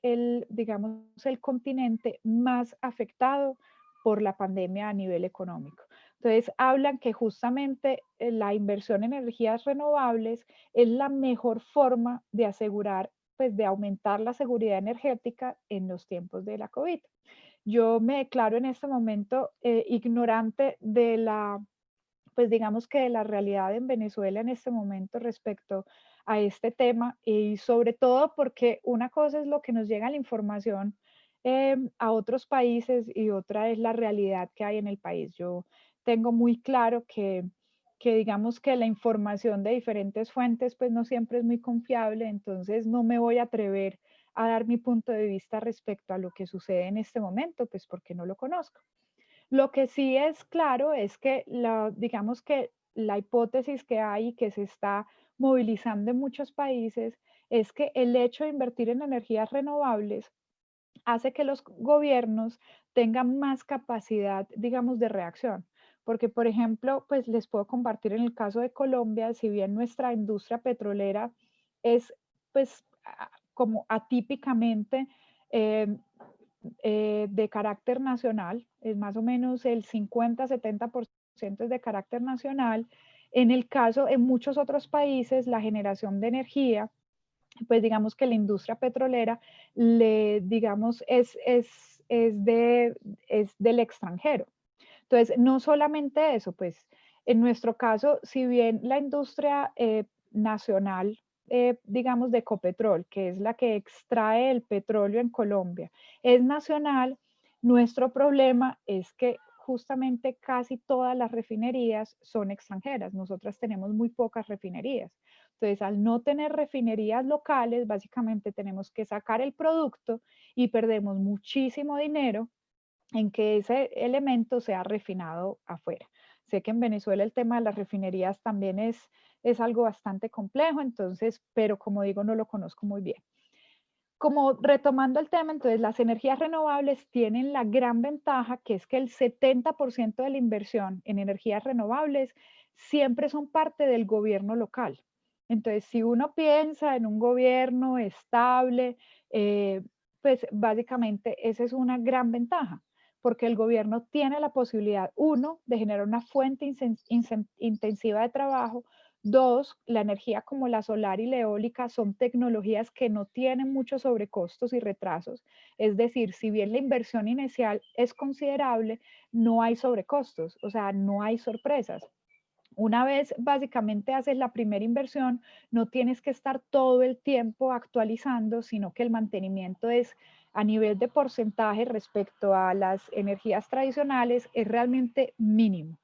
digamos, el continente más afectado por la pandemia a nivel económico. Entonces, hablan que justamente la inversión en energías renovables es la mejor forma de asegurar, pues de aumentar la seguridad energética en los tiempos de la COVID. Yo me declaro en este momento ignorante de pues digamos que de la realidad en Venezuela en este momento respecto a este tema y sobre todo porque una cosa es lo que nos llega la información a otros países y otra es la realidad que hay en el país. Yo tengo muy claro que digamos que la información de diferentes fuentes pues no siempre es muy confiable, entonces no me voy a atrever a dar mi punto de vista respecto a lo que sucede en este momento, pues porque no lo conozco. Lo que sí es claro es que digamos que la hipótesis que hay y que se está movilizando en muchos países es que el hecho de invertir en energías renovables hace que los gobiernos tengan más capacidad, digamos, de reacción. Porque, por ejemplo, pues les puedo compartir en el caso de Colombia, si bien nuestra industria petrolera es, pues, como atípicamente eh, de carácter nacional, es más o menos el 50-70% es de carácter nacional. En el caso, en muchos otros países, la generación de energía, pues digamos que la industria petrolera, digamos, es del extranjero. Entonces, no solamente eso, pues en nuestro caso, si bien la industria nacional, digamos, de Ecopetrol, que es la que extrae el petróleo en Colombia, es nacional, nuestro problema es que justamente casi todas las refinerías son extranjeras. Nosotras tenemos muy pocas refinerías. Entonces, al no tener refinerías locales, básicamente tenemos que sacar el producto y perdemos muchísimo dinero en que ese elemento sea refinado afuera. Sé que en Venezuela el tema de las refinerías también es algo bastante complejo, entonces, pero como digo, no lo conozco muy bien. Como retomando el tema, entonces las energías renovables tienen la gran ventaja que es que el 70% de la inversión en energías renovables siempre son parte del gobierno local. Entonces, si uno piensa en un gobierno estable, pues básicamente esa es una gran ventaja, porque el gobierno tiene la posibilidad, uno, de generar una fuente intensiva de trabajo, Dos, la energía como la solar y la eólica son tecnologías que no tienen muchos sobrecostos y retrasos. Es decir, si bien la inversión inicial es considerable, no hay sobrecostos, o sea, no hay sorpresas. Una vez básicamente haces la primera inversión, no tienes que estar todo el tiempo actualizando, sino que el mantenimiento es a nivel de porcentaje respecto a las energías tradicionales, es realmente mínimo.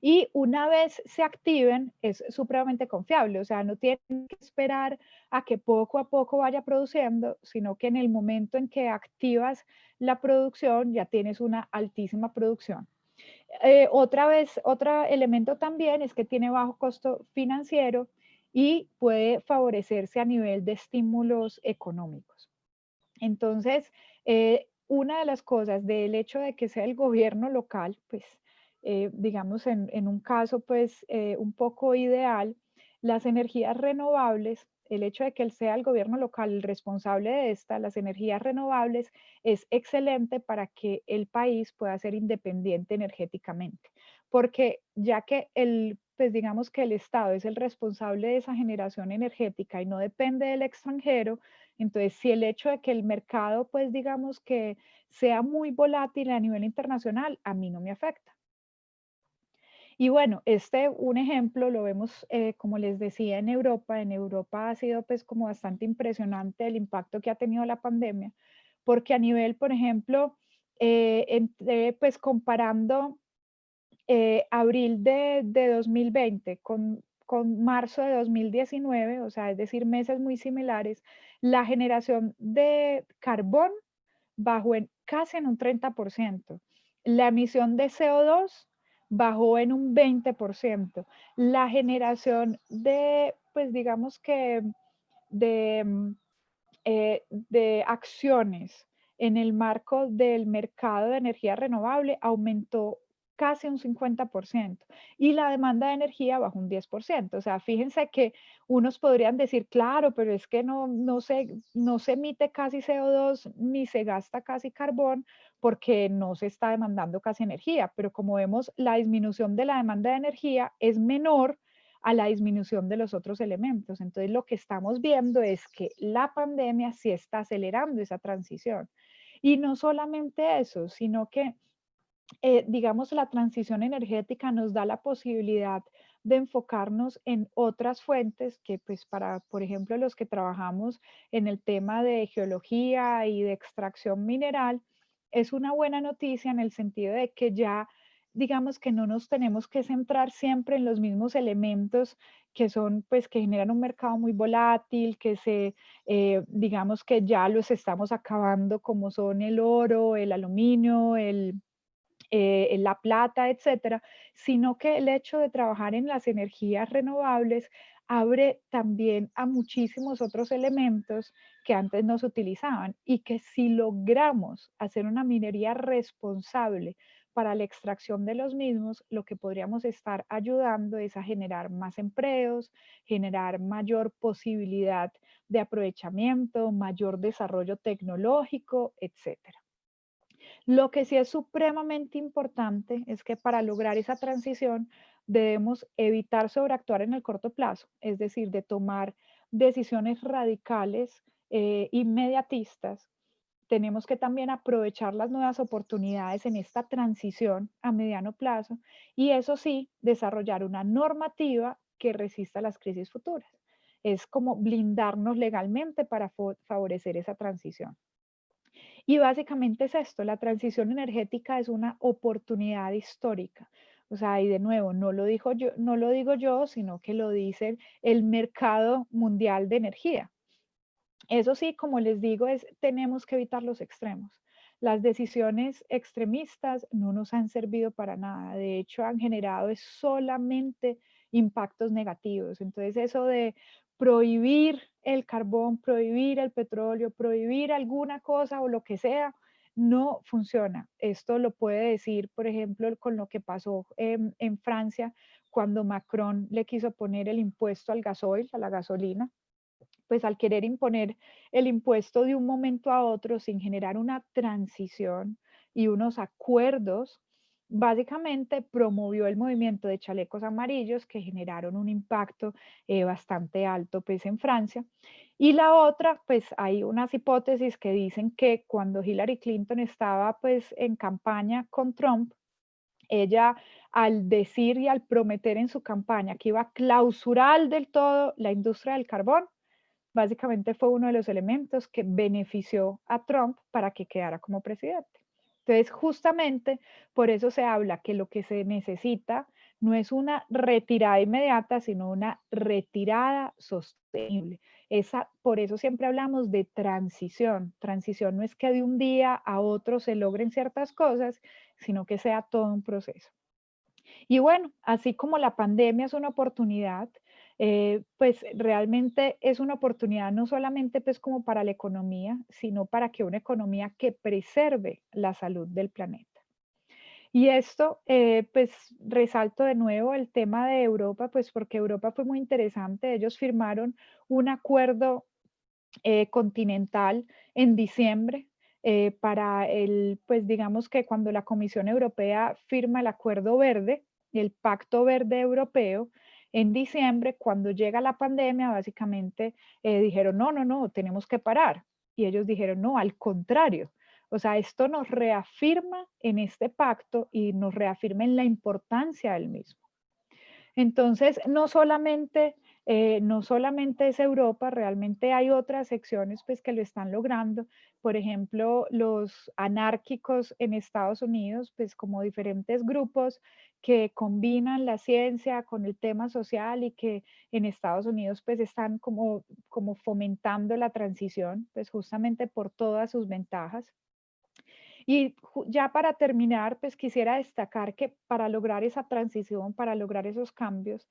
Y una vez se activen, es supremamente confiable, o sea, no tienen que esperar a que poco a poco vaya produciendo, sino que en el momento en que activas la producción, ya tienes una altísima producción. Otro elemento también es que tiene bajo costo financiero y puede favorecerse a nivel de estímulos económicos. Entonces, una de las cosas del hecho de que sea el gobierno local, pues, digamos, en un caso, pues, un poco ideal, las energías renovables, el hecho de que él sea el gobierno local el responsable de las energías renovables, es excelente para que el país pueda ser independiente energéticamente. Porque ya que pues digamos que el Estado es el responsable de esa generación energética y no depende del extranjero, entonces, si el hecho de que el mercado, pues digamos que sea muy volátil a nivel internacional, a mí no me afecta. Y bueno, un ejemplo lo vemos, como les decía, en Europa. En Europa ha sido pues como bastante impresionante el impacto que ha tenido la pandemia, porque a nivel, por ejemplo, pues comparando abril de 2020 con marzo de 2019, o sea, es decir, meses muy similares, la generación de carbón bajó casi en un 30%. La emisión de CO2 bajó en un 20%. La generación de, pues digamos que de, de acciones en el marco del mercado de energía renovable aumentó casi un 50% y la demanda de energía bajó un 10%. O sea, fíjense que unos podrían decir, claro, pero es que no se emite casi CO2 ni se gasta casi carbón porque no se está demandando casi energía. Pero como vemos, la disminución de la demanda de energía es menor a la disminución de los otros elementos. Entonces, lo que estamos viendo es que la pandemia sí está acelerando esa transición. Y no solamente eso, sino que, digamos, la transición energética nos da la posibilidad de enfocarnos en otras fuentes que, pues, para, por ejemplo, los que trabajamos en el tema de geología y de extracción mineral, es una buena noticia en el sentido de que ya digamos que no nos tenemos que centrar siempre en los mismos elementos que son, pues, que generan un mercado muy volátil, digamos que ya los estamos acabando, como son el oro, el aluminio, la plata, etcétera, sino que el hecho de trabajar en las energías renovables abre también a muchísimos otros elementos que antes no se utilizaban y que si logramos hacer una minería responsable para la extracción de los mismos, lo que podríamos estar ayudando es a generar más empleos, generar mayor posibilidad de aprovechamiento, mayor desarrollo tecnológico, etcétera. Lo que sí es supremamente importante es que para lograr esa transición debemos evitar sobreactuar en el corto plazo, es decir, de tomar decisiones radicales, inmediatistas. Tenemos que también aprovechar las nuevas oportunidades en esta transición a mediano plazo y eso sí, desarrollar una normativa que resista las crisis futuras. Es como blindarnos legalmente para favorecer esa transición. Y básicamente es esto, la transición energética es una oportunidad histórica. O sea, y de nuevo, no lo digo yo, sino que lo dice el mercado mundial de energía. Eso sí, como les digo, tenemos que evitar los extremos. Las decisiones extremistas no nos han servido para nada. De hecho, han generado solamente impactos negativos. Entonces, eso de prohibir el carbón, prohibir el petróleo, prohibir alguna cosa o lo que sea, no funciona. Esto lo puede decir, por ejemplo, con lo que pasó en Francia cuando Macron le quiso poner el impuesto al gasoil, a la gasolina, pues al querer imponer el impuesto de un momento a otro sin generar una transición y unos acuerdos, básicamente promovió el movimiento de chalecos amarillos que generaron un impacto bastante alto pues en Francia. Y la otra, pues hay unas hipótesis que dicen que cuando Hillary Clinton estaba pues en campaña con Trump, ella al decir y al prometer en su campaña que iba a clausurar del todo la industria del carbón, básicamente fue uno de los elementos que benefició a Trump para que quedara como presidente. Entonces, justamente por eso se habla que lo que se necesita no es una retirada inmediata, sino una retirada sostenible. Por eso siempre hablamos de transición. Transición no es que de un día a otro se logren ciertas cosas, sino que sea todo un proceso. Y bueno, así como la pandemia es una oportunidad, pues realmente es una oportunidad no solamente pues como para la economía, sino para que una economía que preserve la salud del planeta. Y esto, pues resalto de nuevo el tema de Europa, pues porque Europa fue muy interesante. Ellos firmaron un acuerdo continental en diciembre para pues digamos que cuando la Comisión Europea firma el Acuerdo Verde, el Pacto Verde Europeo, en diciembre, cuando llega la pandemia, básicamente dijeron, no, no, no, tenemos que parar. Y ellos dijeron, no, al contrario. O sea, esto nos reafirma en este pacto y nos reafirma en la importancia del mismo. Entonces, no solamente es Europa, realmente hay otras secciones pues, que lo están logrando. Por ejemplo, los anárquicos en Estados Unidos, pues como diferentes grupos que combinan la ciencia con el tema social y que en Estados Unidos pues están como fomentando la transición, pues justamente por todas sus ventajas. Y ya para terminar, pues quisiera destacar que para lograr esa transición, para lograr esos cambios,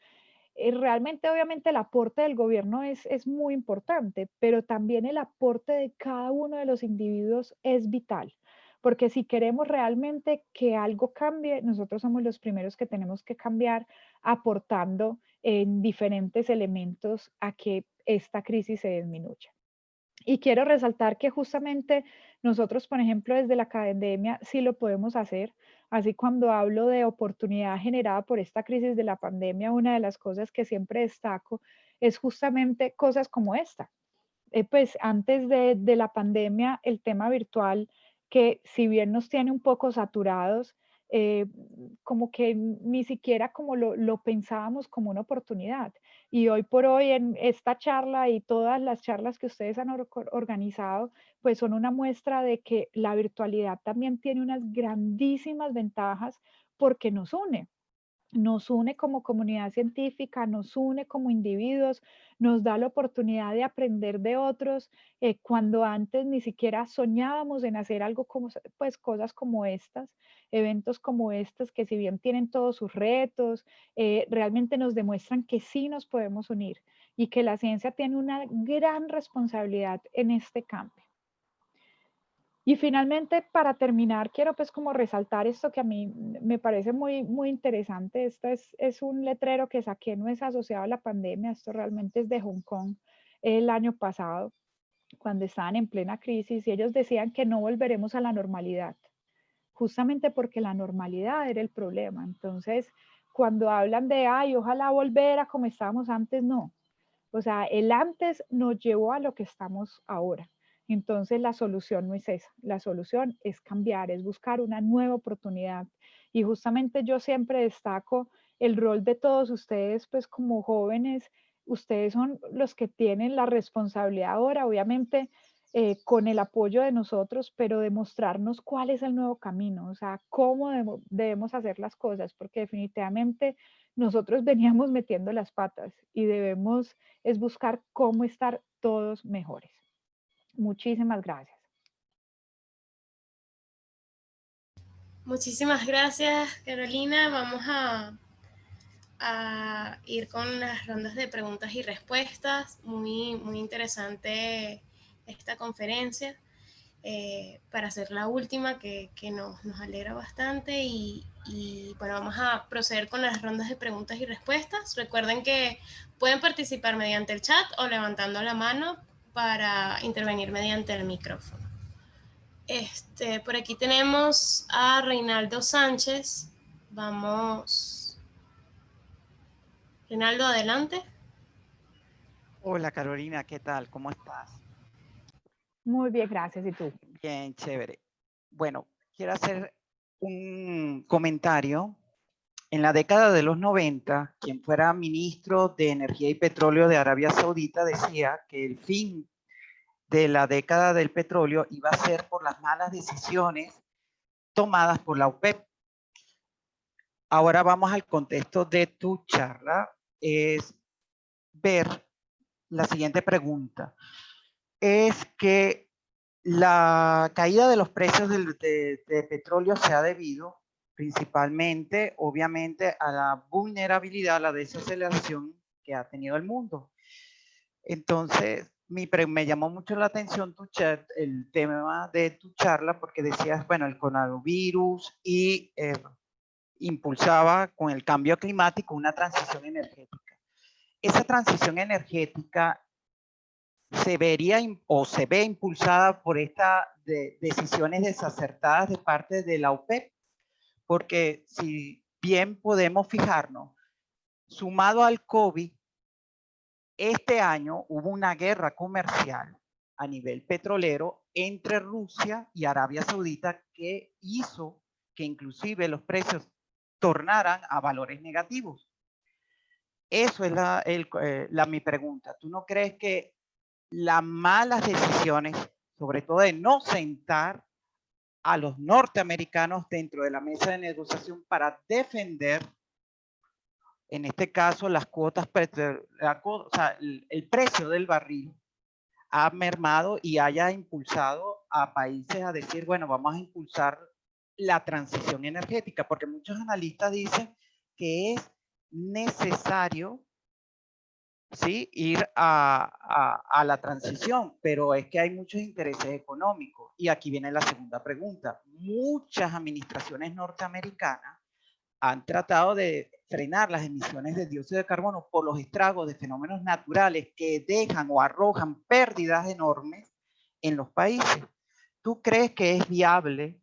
realmente obviamente el aporte del gobierno es muy importante, pero también el aporte de cada uno de los individuos es vital. Porque si queremos realmente que algo cambie, nosotros somos los primeros que tenemos que cambiar aportando en diferentes elementos a que esta crisis se disminuya. Y quiero resaltar que justamente nosotros, por ejemplo, desde la academia sí lo podemos hacer. Así cuando hablo de oportunidad generada por esta crisis de la pandemia, una de las cosas que siempre destaco es justamente cosas como esta. Pues antes de la pandemia, el tema virtual, que si bien nos tiene un poco saturados, eh, como que ni siquiera como lo pensábamos como una oportunidad. Y hoy por hoy en esta charla y todas las charlas que ustedes han organizado, pues son una muestra de que la virtualidad también tiene unas grandísimas ventajas porque nos une como comunidad científica, nos une como individuos, nos da la oportunidad de aprender de otros, cuando antes ni siquiera soñábamos en hacer algo como, pues cosas como estas, eventos como estos, que si bien tienen todos sus retos, realmente nos demuestran que sí nos podemos unir y que la ciencia tiene una gran responsabilidad en este cambio. Y finalmente, para terminar, quiero pues como resaltar esto que a mí me parece muy, muy interesante. Esto es un letrero que saqué, no es asociado a la pandemia, esto realmente es de Hong Kong el año pasado, cuando estaban en plena crisis y ellos decían que no volveremos a la normalidad, justamente porque la normalidad era el problema. Entonces, cuando hablan de, ay, ojalá volver a como estábamos antes, no. O sea, el antes nos llevó a lo que estamos ahora. Entonces la solución no es esa, la solución es cambiar, es buscar una nueva oportunidad. Y justamente yo siempre destaco el rol de todos ustedes, pues como jóvenes, ustedes son los que tienen la responsabilidad ahora, obviamente con el apoyo de nosotros, pero demostrarnos cuál es el nuevo camino, o sea, cómo debemos hacer las cosas, porque definitivamente nosotros veníamos metiendo las patas y debemos es buscar cómo estar todos mejores. Muchísimas gracias. Muchísimas gracias, Carolina. Vamos a ir con las rondas de preguntas y respuestas. Muy, muy interesante esta conferencia. Para hacer la última, que nos alegra bastante. Y bueno, vamos a proceder con las rondas de preguntas y respuestas. Recuerden que pueden participar mediante el chat o levantando la mano para intervenir mediante el micrófono. Por aquí tenemos a Reinaldo Sánchez, Vamos. Rinaldo, adelante. Hola Carolina, ¿qué tal? ¿Cómo estás? Muy bien, gracias. ¿Y tú? Bien, chévere. Bueno, quiero hacer un comentario. En la década de los 90, quien fuera ministro de Energía y Petróleo de Arabia Saudita decía que el fin de la década del petróleo iba a ser por las malas decisiones tomadas por la OPEP. Ahora vamos al contexto de tu charla, es ver la siguiente pregunta. Es que la caída de los precios de petróleo se ha debido principalmente, obviamente, a la vulnerabilidad, a la desaceleración que ha tenido el mundo. Entonces, me llamó mucho la atención el tema de tu charla, porque decías, bueno, el coronavirus y impulsaba con el cambio climático una transición energética. Esa transición energética se vería o se ve impulsada por estas decisiones desacertadas de parte de la OPEP, porque si bien podemos fijarnos, sumado al COVID, este año hubo una guerra comercial a nivel petrolero entre Rusia y Arabia Saudita que hizo que inclusive los precios tornaran a valores negativos. Eso es mi pregunta. ¿Tú no crees que las malas decisiones, sobre todo de no sentar a los norteamericanos dentro de la mesa de negociación para defender, en este caso, las cuotas, o sea, el precio del barril ha mermado y haya impulsado a países a decir, bueno, vamos a impulsar la transición energética? Porque muchos analistas dicen que es necesario, ¿sí?, ir a la transición, pero es que hay muchos intereses económicos. Y aquí viene la segunda pregunta. Muchas administraciones norteamericanas han tratado de frenar las emisiones de dióxido de carbono por los estragos de fenómenos naturales que dejan o arrojan pérdidas enormes en los países. ¿Tú crees que es viable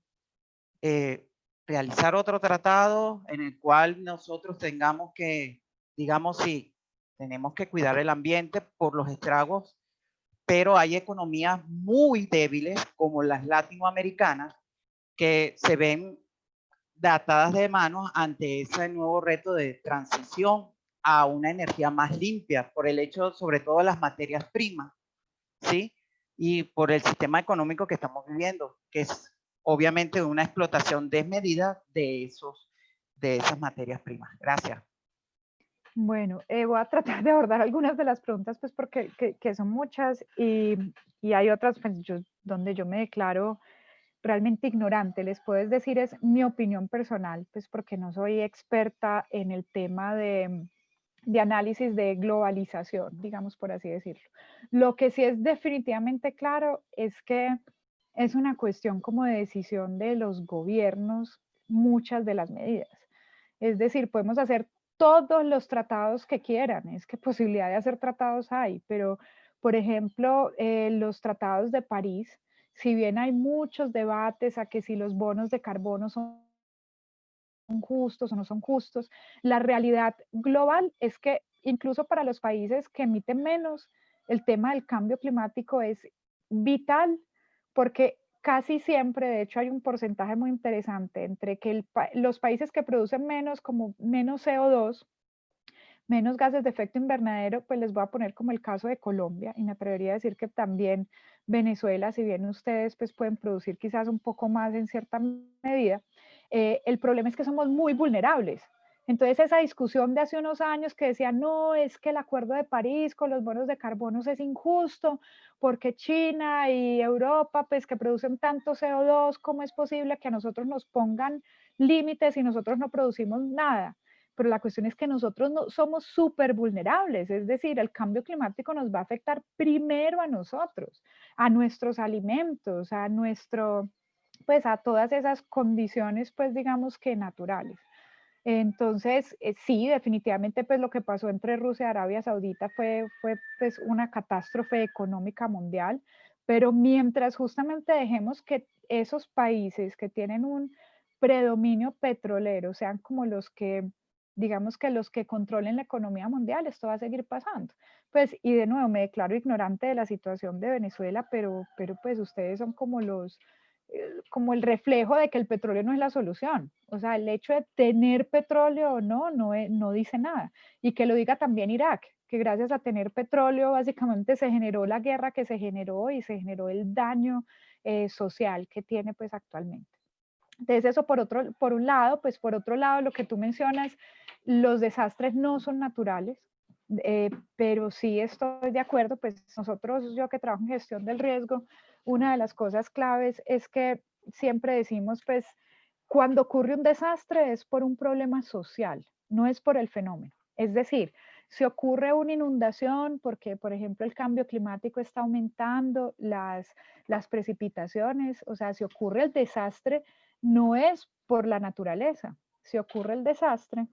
realizar otro tratado en el cual nosotros tengamos que, digamos, sí, tenemos que cuidar el ambiente por los estragos, pero hay economías muy débiles como las latinoamericanas que se ven datadas de manos ante ese nuevo reto de transición a una energía más limpia por el hecho sobre todo de las materias primas, ¿sí? Y por el sistema económico que estamos viviendo, que es obviamente una explotación desmedida de esas materias primas. Gracias. Bueno, voy a tratar de abordar algunas de las preguntas, pues porque que son muchas y hay otras pues, donde yo me declaro realmente ignorante. Les puedo decir es mi opinión personal, pues porque no soy experta en el tema de análisis de globalización, digamos por así decirlo. Lo que sí es definitivamente claro es que es una cuestión como de decisión de los gobiernos muchas de las medidas. Es decir, podemos hacer todos los tratados que quieran, es que posibilidad de hacer tratados hay, pero por ejemplo, los tratados de París, si bien hay muchos debates a que si los bonos de carbono son justos o no son justos, la realidad global es que incluso para los países que emiten menos, el tema del cambio climático es vital porque casi siempre, de hecho hay un porcentaje muy interesante entre que los países que producen menos, como menos CO2, menos gases de efecto invernadero, pues les voy a poner como el caso de Colombia y me atrevería a decir que también Venezuela, si bien ustedes pues pueden producir quizás un poco más en cierta medida, el problema es que somos muy vulnerables. Entonces esa discusión de hace unos años que decía, no, es que el acuerdo de París con los bonos de carbono es injusto porque China y Europa pues que producen tanto CO2, ¿cómo es posible que a nosotros nos pongan límites y nosotros no producimos nada? Pero la cuestión es que nosotros no, somos súper vulnerables, es decir, el cambio climático nos va a afectar primero a nosotros, a nuestros alimentos, a nuestro, pues a todas esas condiciones, pues digamos que naturales. Entonces, sí, definitivamente, pues lo que pasó entre Rusia y Arabia Saudita fue pues una catástrofe económica mundial, pero mientras justamente dejemos que esos países que tienen predominio petrolero sean como los que, digamos que los que controlen la economía mundial, esto va a seguir pasando. Pues, y de nuevo, me declaro ignorante de la situación de Venezuela, pero pues ustedes son como como el reflejo de que el petróleo no es la solución. O sea, el hecho de tener petróleo o no, no dice nada. Y que lo diga también Irak, que gracias a tener petróleo básicamente se generó la guerra que se generó y se generó el daño social que tiene pues actualmente. Entonces eso por un lado, pues por otro lado lo que tú mencionas, los desastres no son naturales, pero sí estoy de acuerdo, pues nosotros, yo que trabajo en gestión del riesgo, una de las cosas claves es que siempre decimos, pues cuando ocurre un desastre es por un problema social, no es por el fenómeno. Es decir, si ocurre una inundación porque, por ejemplo, el cambio climático está aumentando las precipitaciones, o sea, si ocurre el desastre, no es por la naturaleza. Si ocurre el desastre,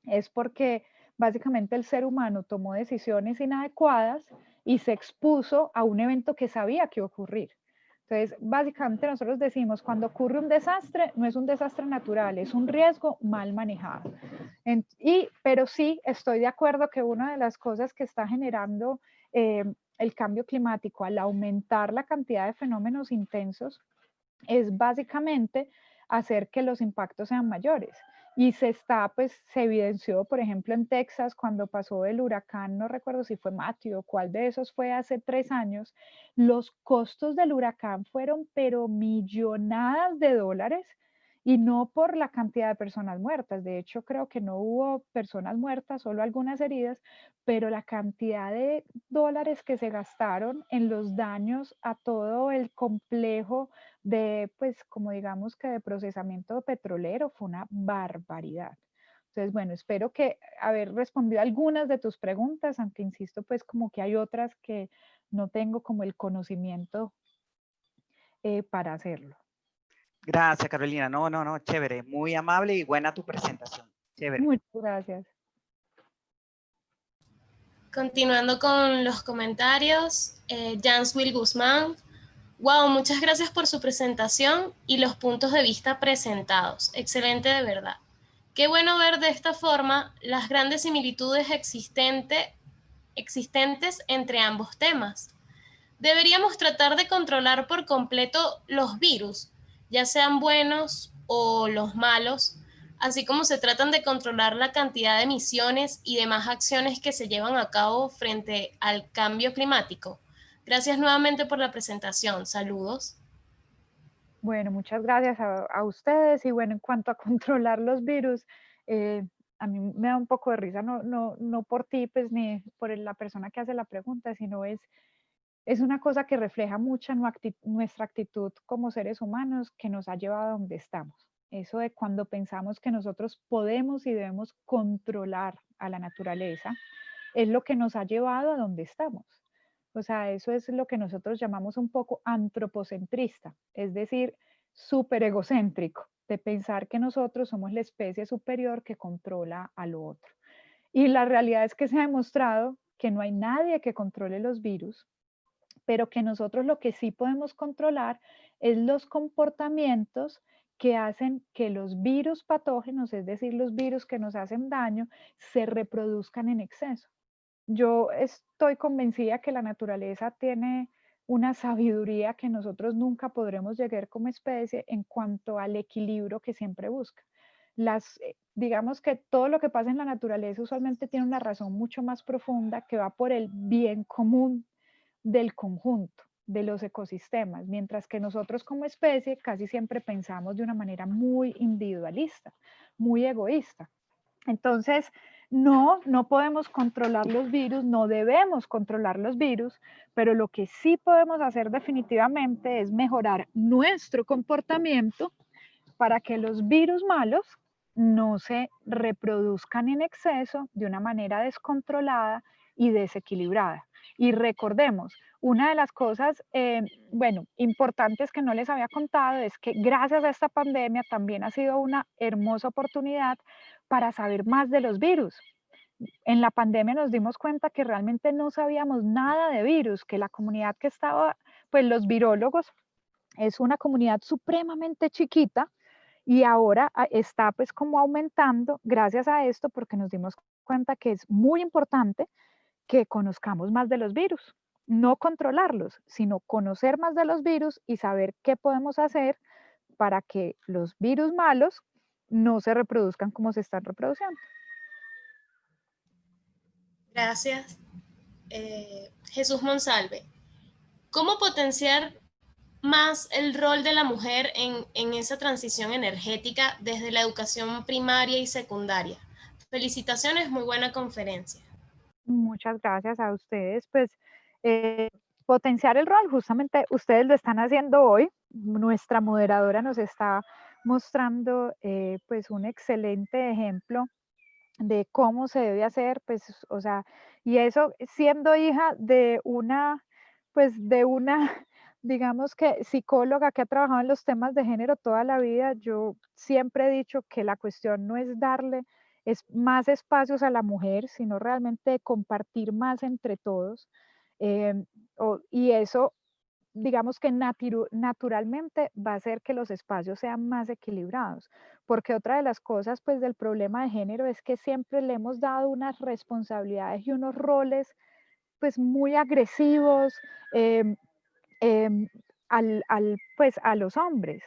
es porque básicamente el ser humano tomó decisiones inadecuadas y se expuso a un evento que sabía que iba a ocurrir. Entonces, básicamente nosotros decimos, cuando ocurre un desastre, no es un desastre natural, es un riesgo mal manejado. Pero sí, estoy de acuerdo que una de las cosas que está generando el cambio climático al aumentar la cantidad de fenómenos intensos es básicamente hacer que los impactos sean mayores. Y pues se evidenció, por ejemplo, en Texas, cuando pasó el huracán, no recuerdo si fue Matthew o cuál de esos fue hace 3 años, los costos del huracán fueron pero millonadas de dólares y no por la cantidad de personas muertas. De hecho, creo que no hubo personas muertas, solo algunas heridas, pero la cantidad de dólares que se gastaron en los daños a todo el complejo de, pues, como digamos que de procesamiento petrolero fue una barbaridad. Entonces, bueno, espero que haber respondido algunas de tus preguntas, aunque insisto, pues como que hay otras que no tengo como el conocimiento para hacerlo. Gracias, Carolina. No, chévere. Muy amable y buena tu presentación. Chévere. Muchas gracias. Continuando con los comentarios, Janswil Guzmán. Wow, muchas gracias por su presentación y los puntos de vista presentados. Excelente de verdad. Qué bueno ver de esta forma las grandes similitudes existentes entre ambos temas. Deberíamos tratar de controlar por completo los virus, ya sean buenos o los malos, así como se tratan de controlar la cantidad de emisiones y demás acciones que se llevan a cabo frente al cambio climático. Gracias nuevamente por la presentación. Saludos. Bueno, muchas gracias a ustedes. Y bueno, en cuanto a controlar los virus, a mí me da un poco de risa, no por ti, pues, ni por la persona que hace la pregunta, sino es una cosa que refleja mucho nuestra actitud como seres humanos que nos ha llevado a donde estamos. Eso de cuando pensamos que nosotros podemos y debemos controlar a la naturaleza, es lo que nos ha llevado a donde estamos. O sea, eso es lo que nosotros llamamos un poco antropocentrista, es decir, súper egocéntrico, de pensar que nosotros somos la especie superior que controla a lo otro. Y la realidad es que se ha demostrado que no hay nadie que controle los virus, pero que nosotros lo que sí podemos controlar es los comportamientos que hacen que los virus patógenos, es decir, los virus que nos hacen daño, se reproduzcan en exceso. Yo estoy convencida que la naturaleza tiene una sabiduría que nosotros nunca podremos llegar como especie en cuanto al equilibrio que siempre busca. Digamos que todo lo que pasa en la naturaleza usualmente tiene una razón mucho más profunda que va por el bien común del conjunto, de los ecosistemas, mientras que nosotros como especie casi siempre pensamos de una manera muy individualista, muy egoísta. Entonces, no podemos controlar los virus, no debemos controlar los virus, pero lo que sí podemos hacer definitivamente es mejorar nuestro comportamiento para que los virus malos no se reproduzcan en exceso de una manera descontrolada y desequilibrada. Y recordemos, una de las cosas, importantes que no les había contado es que gracias a esta pandemia también ha sido una hermosa oportunidad para saber más de los virus. En la pandemia nos dimos cuenta que realmente no sabíamos nada de virus, que la comunidad que estaba, pues los virólogos, es una comunidad supremamente chiquita Y ahora está pues como aumentando gracias a esto porque nos dimos cuenta que es muy importante que conozcamos más de los virus, no controlarlos, sino conocer más de los virus y saber qué podemos hacer para que los virus malos no se reproduzcan como se están reproduciendo. Gracias. Jesús Monsalve, ¿cómo potenciar más el rol de la mujer en esa transición energética desde la educación primaria y secundaria? Felicitaciones, muy buena conferencia. Muchas gracias a ustedes. Pues potenciar el rol, justamente ustedes lo están haciendo hoy. Nuestra moderadora nos está mostrando pues un excelente ejemplo de cómo se debe hacer, pues, o sea, y eso siendo hija de una, pues, de una, digamos que psicóloga que ha trabajado en los temas de género toda la vida, yo siempre he dicho que la cuestión no es darle más espacios a la mujer, sino realmente compartir más entre todos. em, y eso digamos que naturalmente va a hacer que los espacios sean más equilibrados, porque otra de las cosas pues del problema de género es que siempre le hemos dado unas responsabilidades y unos roles pues muy agresivos em, em, pues a los hombres.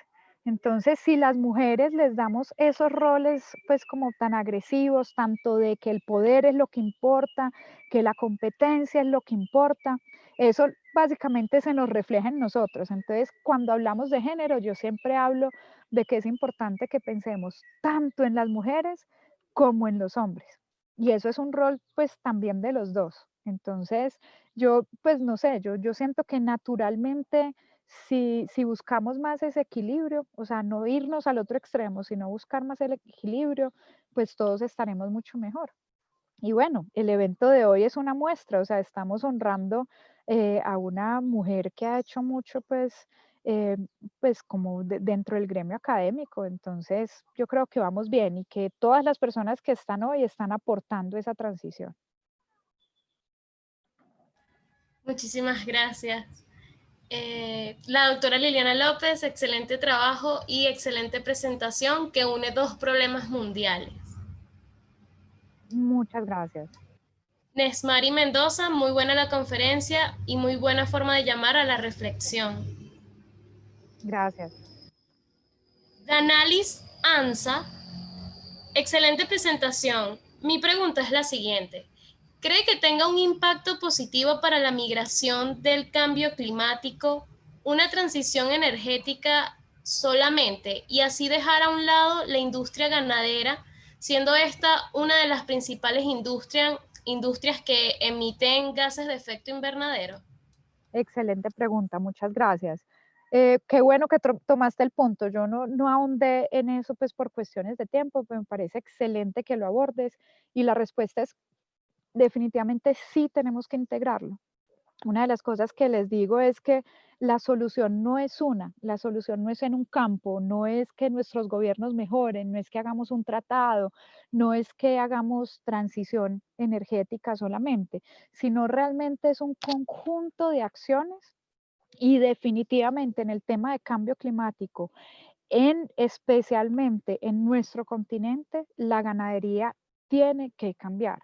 Entonces, si las mujeres les damos esos roles pues como tan agresivos, tanto de que el poder es lo que importa, que la competencia es lo que importa, eso básicamente se nos refleja en nosotros. Entonces, cuando hablamos de género, yo siempre hablo de que es importante que pensemos tanto en las mujeres como en los hombres. Y eso es un rol pues también de los dos. Entonces, yo, pues no sé, yo siento que naturalmente si buscamos más ese equilibrio, o sea, no irnos al otro extremo, sino buscar más el equilibrio, pues todos estaremos mucho mejor. Y bueno, el evento de hoy es una muestra, o sea, estamos honrando a una mujer que ha hecho mucho, pues como dentro del gremio académico. Entonces, yo creo que vamos bien y que todas las personas que están hoy están aportando esa transición. Muchísimas gracias. La doctora Liliana López, excelente trabajo y excelente presentación que une dos problemas mundiales. Muchas gracias. Nesmari Mendoza, muy buena la conferencia y muy buena forma de llamar a la reflexión. Gracias. Danalis Anza, excelente presentación. Mi pregunta es la siguiente. ¿Cree que tenga un impacto positivo para la migración del cambio climático, una transición energética solamente y así dejar a un lado la industria ganadera, siendo esta una de las principales industrias que emiten gases de efecto invernadero? Excelente pregunta, muchas gracias. Qué bueno que tomaste el punto. Yo no ahondé en eso pues por cuestiones de tiempo, pero me parece excelente que lo abordes y la respuesta es definitivamente sí tenemos que integrarlo. Una de las cosas que les digo es que la solución no es la solución no es en un campo, no es que nuestros gobiernos mejoren, no es que hagamos un tratado, no es que hagamos transición energética solamente, sino realmente es un conjunto de acciones y definitivamente en el tema de cambio climático, especialmente en nuestro continente, la ganadería tiene que cambiar.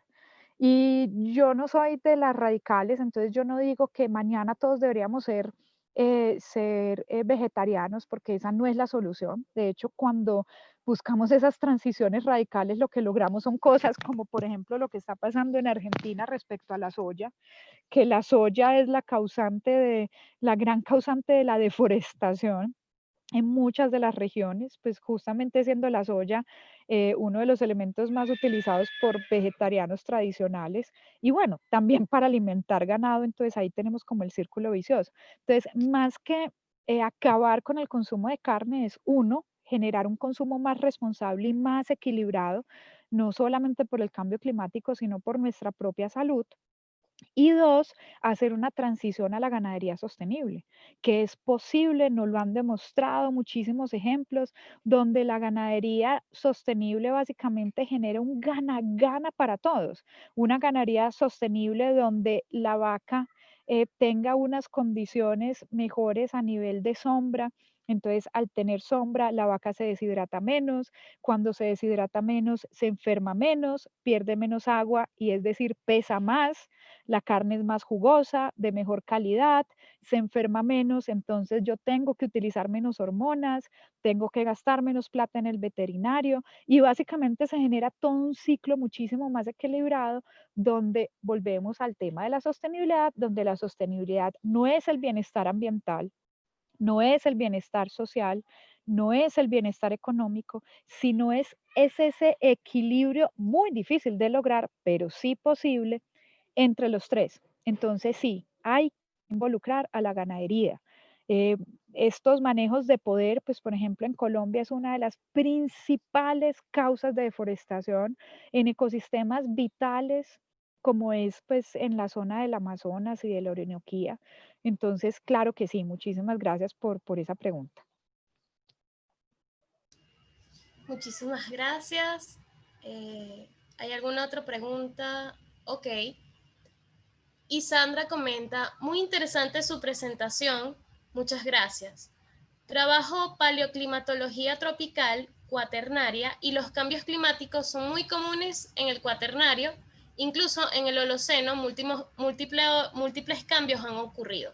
Y yo no soy de las radicales, entonces yo no digo que mañana todos deberíamos ser vegetarianos, porque esa no es la solución. De hecho, cuando buscamos esas transiciones radicales, lo que logramos son cosas como, por ejemplo, lo que está pasando en Argentina respecto a la soya, que la soya es la gran causante de la deforestación en muchas de las regiones, pues justamente siendo la soya uno de los elementos más utilizados por vegetarianos tradicionales y bueno, también para alimentar ganado, entonces ahí tenemos como el círculo vicioso. Entonces, más que acabar con el consumo de carne, es uno, generar un consumo más responsable y más equilibrado, no solamente por el cambio climático, sino por nuestra propia salud. Y dos, hacer una transición a la ganadería sostenible, que es posible, nos lo han demostrado muchísimos ejemplos, donde la ganadería sostenible básicamente genera un gana-gana para todos. Una ganadería sostenible donde la vaca tenga unas condiciones mejores a nivel de sombra, Entonces, al tener sombra, la vaca se deshidrata menos. Cuando se deshidrata menos, se enferma menos, pierde menos agua y es decir, pesa más. La carne es más jugosa, de mejor calidad, se enferma menos. Entonces, yo tengo que utilizar menos hormonas, tengo que gastar menos plata en el veterinario y básicamente se genera todo un ciclo muchísimo más equilibrado donde volvemos al tema de la sostenibilidad, donde la sostenibilidad no es el bienestar ambiental, no es el bienestar social, no es el bienestar económico, sino es ese equilibrio muy difícil de lograr, pero sí posible entre los tres. Entonces sí, hay que involucrar a la ganadería. Eh, Estos manejos de poder, pues por ejemplo en Colombia es una de las principales causas de deforestación en ecosistemas vitales como es pues en la zona del Amazonas y de la Orinoquía. Entonces, claro que sí, muchísimas gracias por esa pregunta. Muchísimas gracias. ¿Hay alguna otra pregunta? Ok. Y Sandra comenta, muy interesante su presentación, muchas gracias. Trabajo paleoclimatología tropical, cuaternaria, y los cambios climáticos son muy comunes en el cuaternario, incluso en el Holoceno múltiples cambios han ocurrido.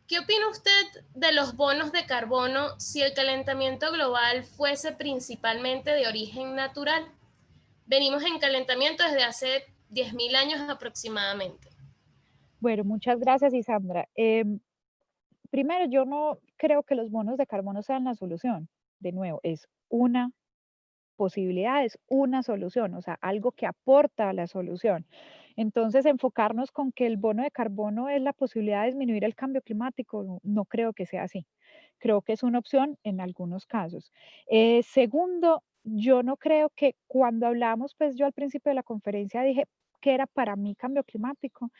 ¿Qué opina usted de los bonos de carbono si el calentamiento global fuese principalmente de origen natural? Venimos en calentamiento desde hace 10.000 años aproximadamente. Bueno, muchas gracias, Isandra. Primero, yo no creo que los bonos de carbono sean la solución. De nuevo, es una posibilidad, es una solución, o sea, algo que aporta a la solución. Entonces, enfocarnos con que el bono de carbono es la posibilidad de disminuir el cambio climático, no creo que sea así. Creo que es una opción en algunos casos. Segundo, yo no creo que cuando hablamos, pues yo al principio de la conferencia dije que era para mí cambio climático.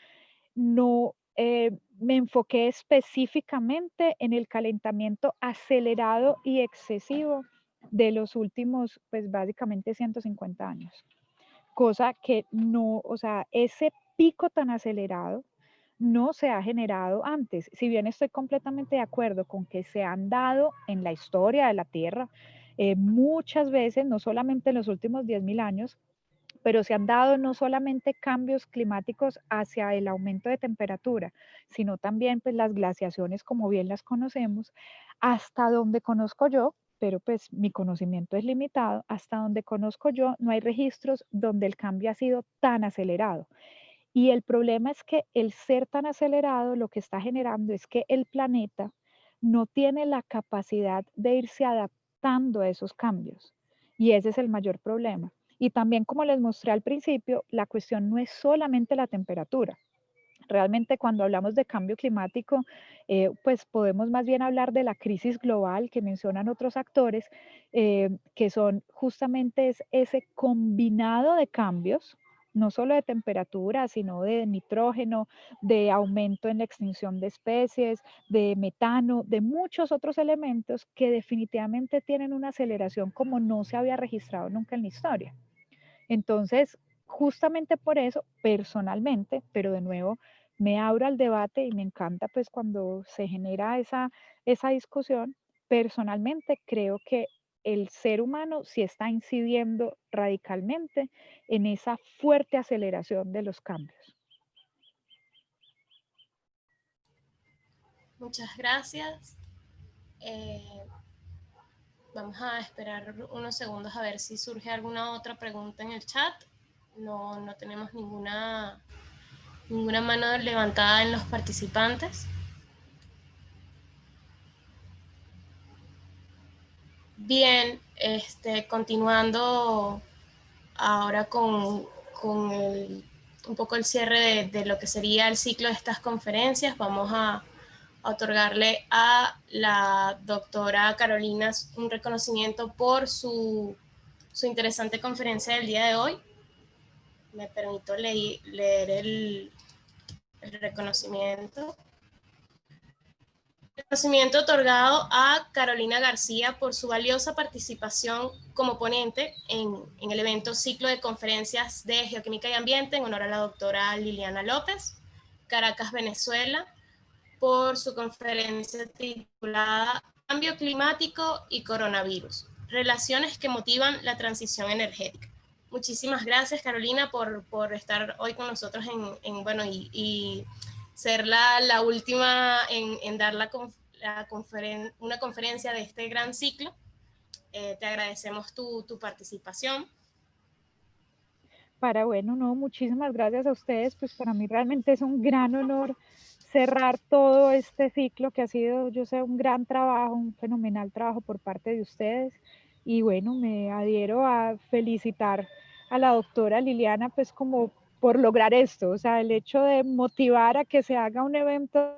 No, me enfoqué específicamente en el calentamiento acelerado y excesivo de los últimos, pues básicamente 150 años. Cosa que no, o sea, ese pico tan acelerado no se ha generado antes. Si bien estoy completamente de acuerdo con que se han dado en la historia de la Tierra muchas veces, no solamente en los últimos 10.000 años, pero se han dado no solamente cambios climáticos hacia el aumento de temperatura, sino también pues las glaciaciones como bien las conocemos, hasta donde conozco yo, pero pues mi conocimiento es limitado, hasta donde conozco yo no hay registros donde el cambio ha sido tan acelerado. Y el problema es que el ser tan acelerado lo que está generando es que el planeta no tiene la capacidad de irse adaptando a esos cambios. Y ese es el mayor problema. Y también, como les mostré al principio, la cuestión no es solamente la temperatura. Realmente cuando hablamos de cambio climático, pues podemos más bien hablar de la crisis global que mencionan otros actores, que son justamente ese combinado de cambios, no solo de temperatura, sino de nitrógeno, de aumento en la extinción de especies, de metano, de muchos otros elementos que definitivamente tienen una aceleración como no se había registrado nunca en la historia. Entonces, justamente por eso, personalmente, pero de nuevo, me abro al debate y me encanta pues cuando se genera esa discusión, personalmente creo que el ser humano sí está incidiendo radicalmente en esa fuerte aceleración de los cambios. Muchas gracias. Vamos a esperar unos segundos a ver si surge alguna otra pregunta en el chat. No tenemos ninguna mano levantada en los participantes. Bien, continuando ahora con un poco el cierre de lo que sería el ciclo de estas conferencias, vamos a otorgarle a la doctora Carolina un reconocimiento por su interesante conferencia del día de hoy. Me permito leer el reconocimiento. Reconocimiento otorgado a Carolina García por su valiosa participación como ponente en el evento Ciclo de Conferencias de Geoquímica y Ambiente en honor a la doctora Liliana López, Caracas, Venezuela, por su conferencia titulada cambio climático y coronavirus, relaciones que motivan la transición energética. Muchísimas gracias, Carolina, por estar hoy con nosotros bueno, y ser la última en dar una conferencia de este gran ciclo. Te agradecemos tu participación. Bueno, no, muchísimas gracias a ustedes, pues para mí realmente es un gran honor cerrar todo este ciclo que ha sido, yo sé, un gran trabajo, un fenomenal trabajo por parte de ustedes. Y bueno, me adhiero a felicitar a la doctora Liliana, pues como por lograr esto, o sea, el hecho de motivar a que se haga un evento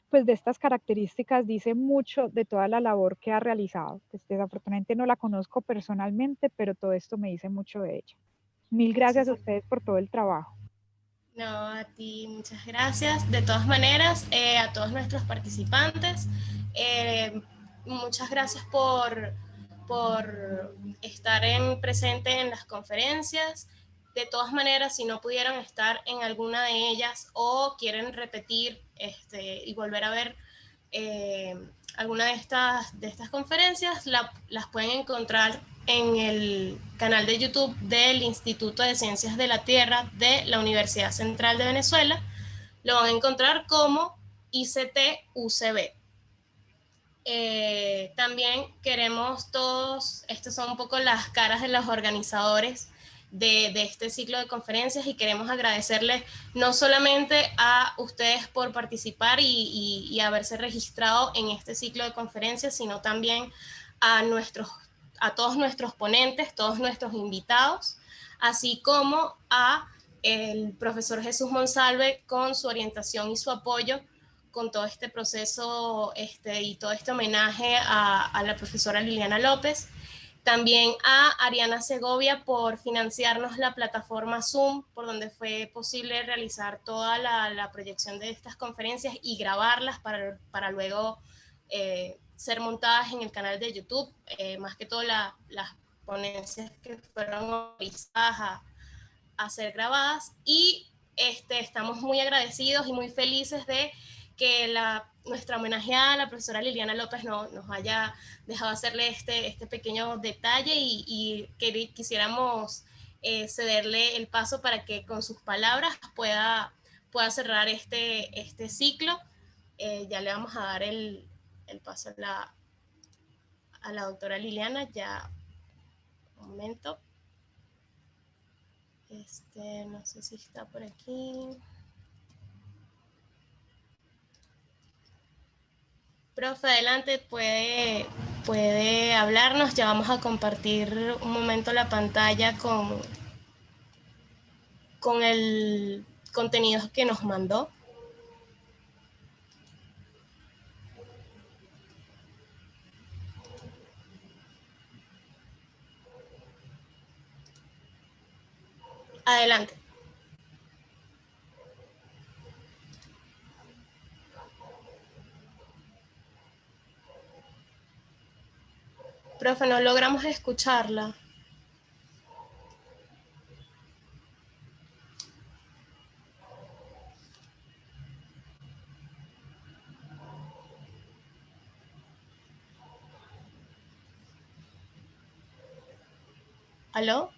pues de estas características dice mucho de toda la labor que ha realizado. Pues desafortunadamente no la conozco personalmente, pero todo esto me dice mucho de ella. Mil gracias a ustedes por todo el trabajo. No, a ti muchas gracias. De todas maneras, a todos nuestros participantes, muchas gracias por estar presente en las conferencias. De todas maneras, si no pudieron estar en alguna de ellas o quieren repetir y volver a ver alguna de estas conferencias, las pueden encontrar en el canal de YouTube del Instituto de Ciencias de la Tierra de la Universidad Central de Venezuela. Lo van a encontrar como ICT-UCB. También queremos todos, estas son un poco las caras de los organizadores de este ciclo de conferencias, y queremos agradecerles no solamente a ustedes por participar y haberse registrado en este ciclo de conferencias, sino también a todos nuestros ponentes, todos nuestros invitados, así como a el profesor Jesús Monsalve con su orientación y su apoyo con todo este proceso y todo este homenaje a la profesora Liliana López. También a Ariana Segovia por financiarnos la plataforma Zoom, por donde fue posible realizar toda la proyección de estas conferencias y grabarlas para luego ser montadas en el canal de YouTube, más que todo las ponencias que fueron autorizadas a ser grabadas. Y estamos muy agradecidos y muy felices de que nuestra homenajeada, la profesora Liliana López, nos haya dejado hacerle este pequeño detalle, y quisiéramos cederle el paso para que con sus palabras pueda cerrar este ciclo. Ya le vamos a dar el paso a la doctora Liliana, ya un momento. No sé si está por aquí. Profe, adelante, puede hablarnos. Ya vamos a compartir un momento la pantalla con el contenido que nos mandó. Adelante. Profe, no logramos escucharla. ¿Aló?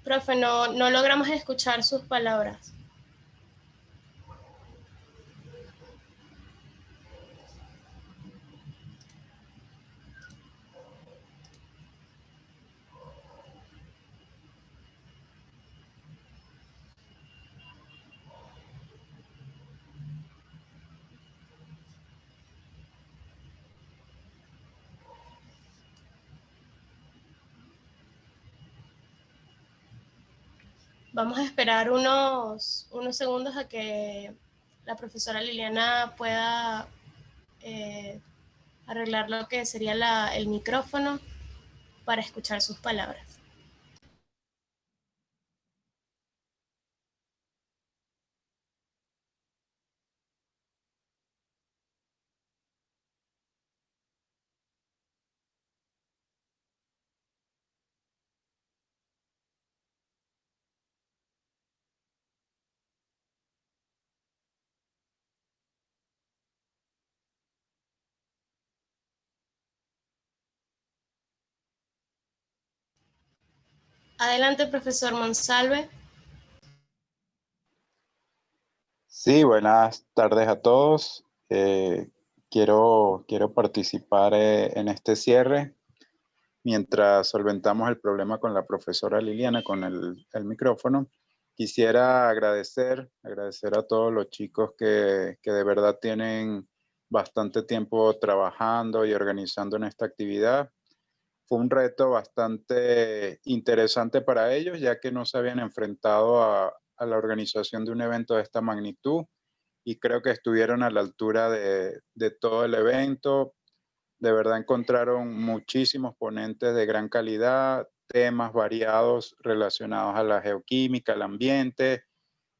Profe, no logramos escuchar sus palabras. Vamos a esperar unos segundos a que la profesora Liliana pueda arreglar lo que sería el micrófono para escuchar sus palabras. Adelante, profesor Monsalve. Sí, buenas tardes a todos. Quiero participar en este cierre mientras solventamos el problema con la profesora Liliana con el micrófono. Quisiera agradecer a todos los chicos que de verdad tienen bastante tiempo trabajando y organizando en esta actividad. Fue un reto bastante interesante para ellos, ya que no se habían enfrentado a la organización de un evento de esta magnitud y creo que estuvieron a la altura de todo el evento. De verdad encontraron muchísimos ponentes de gran calidad, temas variados relacionados a la geoquímica, al ambiente,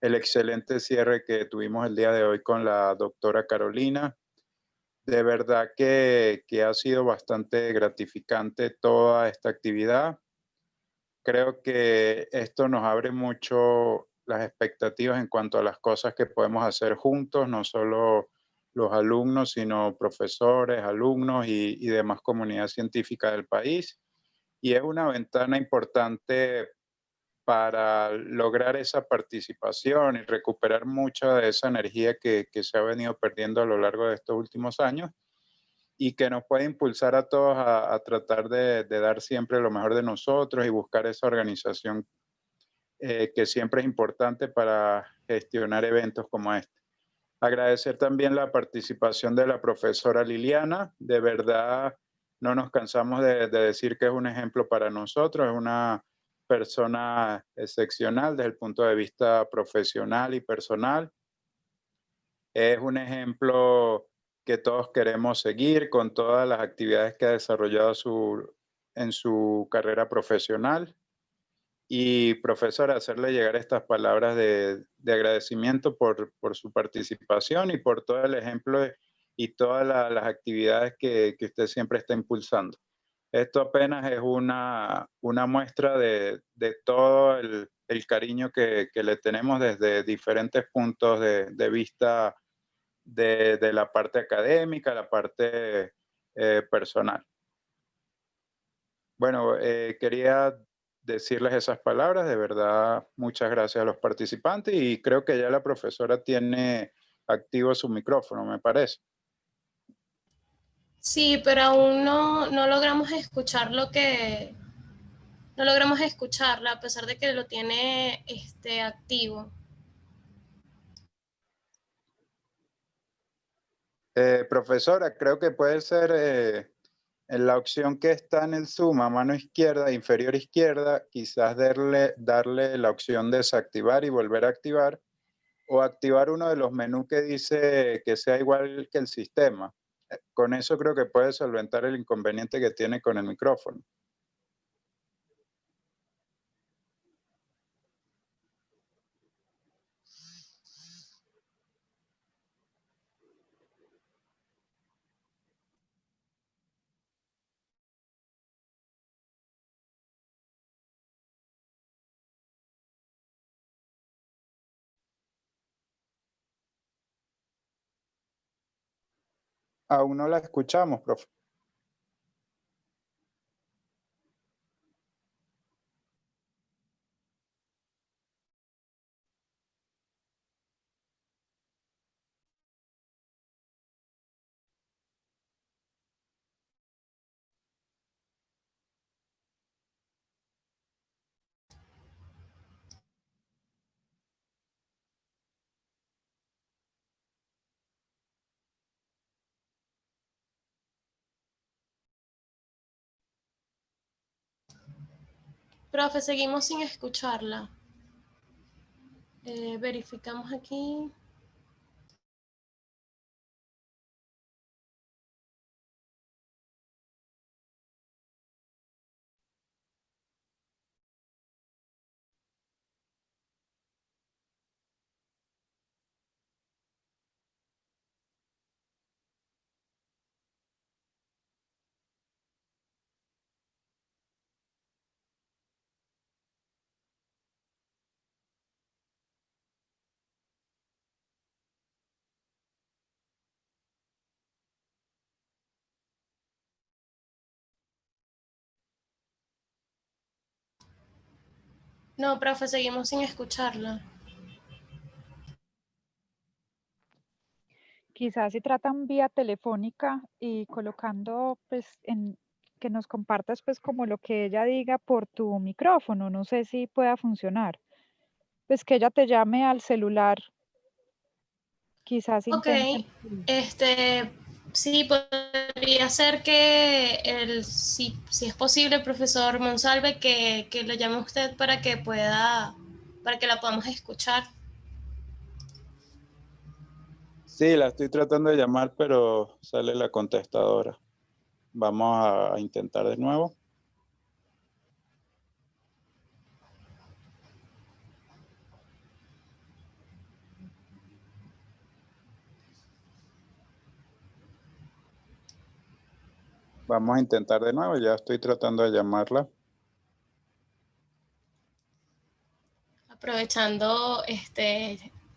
el excelente cierre que tuvimos el día de hoy con la doctora Carolina. De verdad que ha sido bastante gratificante toda esta actividad. Creo que esto nos abre mucho las expectativas en cuanto a las cosas que podemos hacer juntos, no solo los alumnos, sino profesores, alumnos y demás comunidad científica del país. Y es una ventana importante para lograr esa participación y recuperar mucha de esa energía que se ha venido perdiendo a lo largo de estos últimos años y que nos puede impulsar a todos a tratar de dar siempre lo mejor de nosotros y buscar esa organización que siempre es importante para gestionar eventos como este. Agradecer también la participación de la profesora Liliana. De verdad, no nos cansamos de decir que es un ejemplo para nosotros, es una persona excepcional desde el punto de vista profesional y personal. Es un ejemplo que todos queremos seguir con todas las actividades que ha desarrollado en su carrera profesional. Y profesora, hacerle llegar estas palabras de agradecimiento por su participación y por todo el ejemplo y todas las actividades que usted siempre está impulsando. Esto apenas es una muestra de todo el cariño que le tenemos desde diferentes puntos de vista de la parte académica, la parte personal. Bueno, quería decirles esas palabras, de verdad, muchas gracias a los participantes y creo que ya la profesora tiene activo su micrófono, me parece. Sí, pero aún no logramos escuchar no logramos escucharla a pesar de que lo tiene activo. Profesora, creo que puede ser en la opción que está en el Zoom a mano izquierda, inferior izquierda, quizás darle la opción desactivar y volver a activar o activar uno de los menús que dice que sea igual que el sistema. Con eso creo que puede solventar el inconveniente que tiene con el micrófono. Aún no la escuchamos, profe. Profe, seguimos sin escucharla. Verificamos aquí. No, profe, seguimos sin escucharla. Quizás si tratan vía telefónica y colocando, pues, que nos compartas, pues, como lo que ella diga por tu micrófono. No sé si pueda funcionar. Pues que ella te llame al celular. Quizás Ok, intenten. sí, podría ser que, si es posible, profesor Monsalve, que lo llame usted para que la podamos escuchar. Sí, la estoy tratando de llamar, pero sale la contestadora. Vamos a intentar de nuevo. Vamos a intentar de nuevo, ya estoy tratando de llamarla. Aprovechando,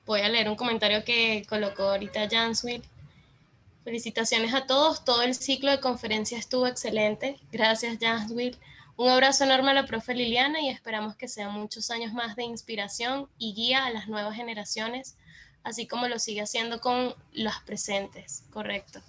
voy a leer un comentario que colocó ahorita Janswil. Felicitaciones a todos, todo el ciclo de conferencia estuvo excelente. Gracias, Janswil. Un abrazo enorme a la profe Liliana y esperamos que sean muchos años más de inspiración y guía a las nuevas generaciones, así como lo sigue haciendo con las presentes. Correcto.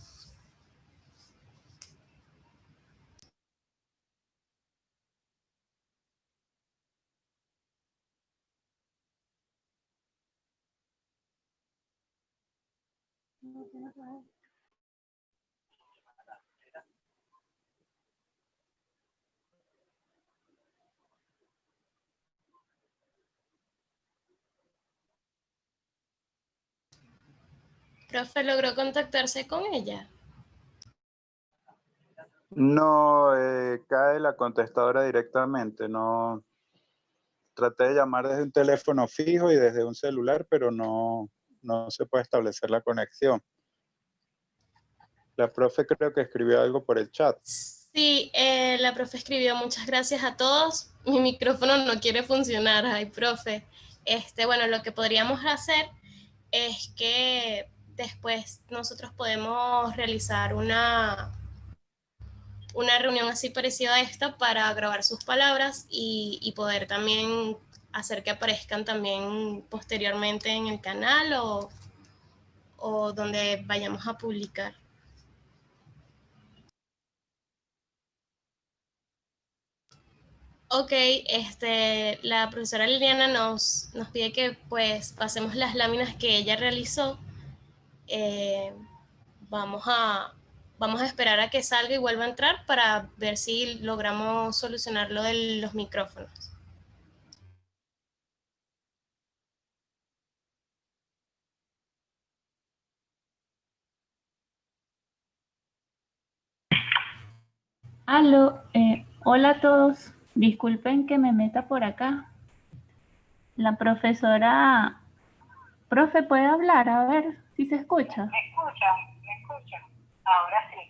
Profe, ¿logró contactarse con ella? No, cae la contestadora directamente. No, traté de llamar desde un teléfono fijo y desde un celular, pero no se puede establecer la conexión. La profe creo que escribió algo por el chat. Sí, la profe escribió muchas gracias a todos. Mi micrófono no quiere funcionar, ay, profe. Bueno, lo que podríamos hacer es que después nosotros podemos realizar una reunión así parecida a esta para grabar sus palabras y poder también hacer que aparezcan también posteriormente en el canal o donde vayamos a publicar. Ok, la profesora Liliana nos pide que pues pasemos las láminas que ella realizó. Eh, vamos a esperar a que salga y vuelva a entrar para ver si logramos solucionar lo de los micrófonos. Aló, hola a todos. Disculpen que me meta por acá. La profesora, profe, ¿puede hablar? A ver si se escucha. Me escucha. Ahora sí.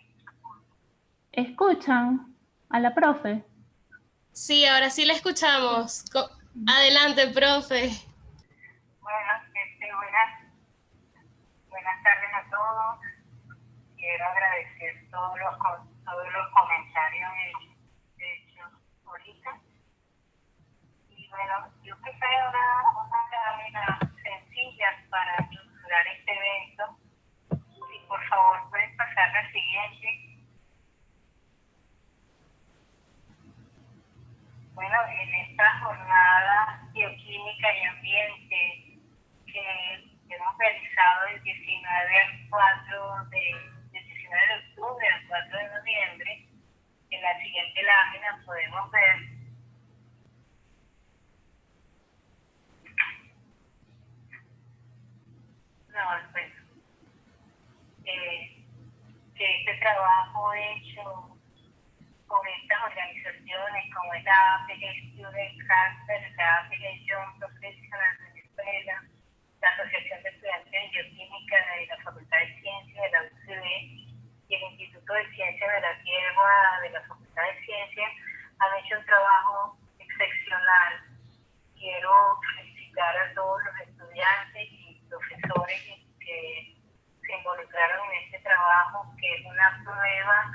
¿Escuchan a la profe? Sí, ahora sí la escuchamos. Adelante, profe. Bueno, buenas tardes a todos. Quiero agradecer todos los comentarios hechos ahorita. Y bueno, yo preparé unas láminas sencillas para ilustrar este evento. Si por favor pueden pasar la siguiente. Bueno, en esta jornada bioquímica y ambiente que hemos realizado del 19 al 4 del 19 de octubre al 4 de noviembre, en la siguiente lámina podemos ver que este trabajo hecho con estas organizaciones como es la Affiliate Student Council, la Affiliate Young Professionals de Venezuela, la Asociación de Estudiantes de Bioquímica de la Facultad de Ciencias de la UCB y el Instituto de Ciencias de la Tierra de la Facultad de Ciencias han hecho un trabajo excepcional. Quiero felicitar a todos los estudiantes y profesores que se involucraron en este trabajo, que es una prueba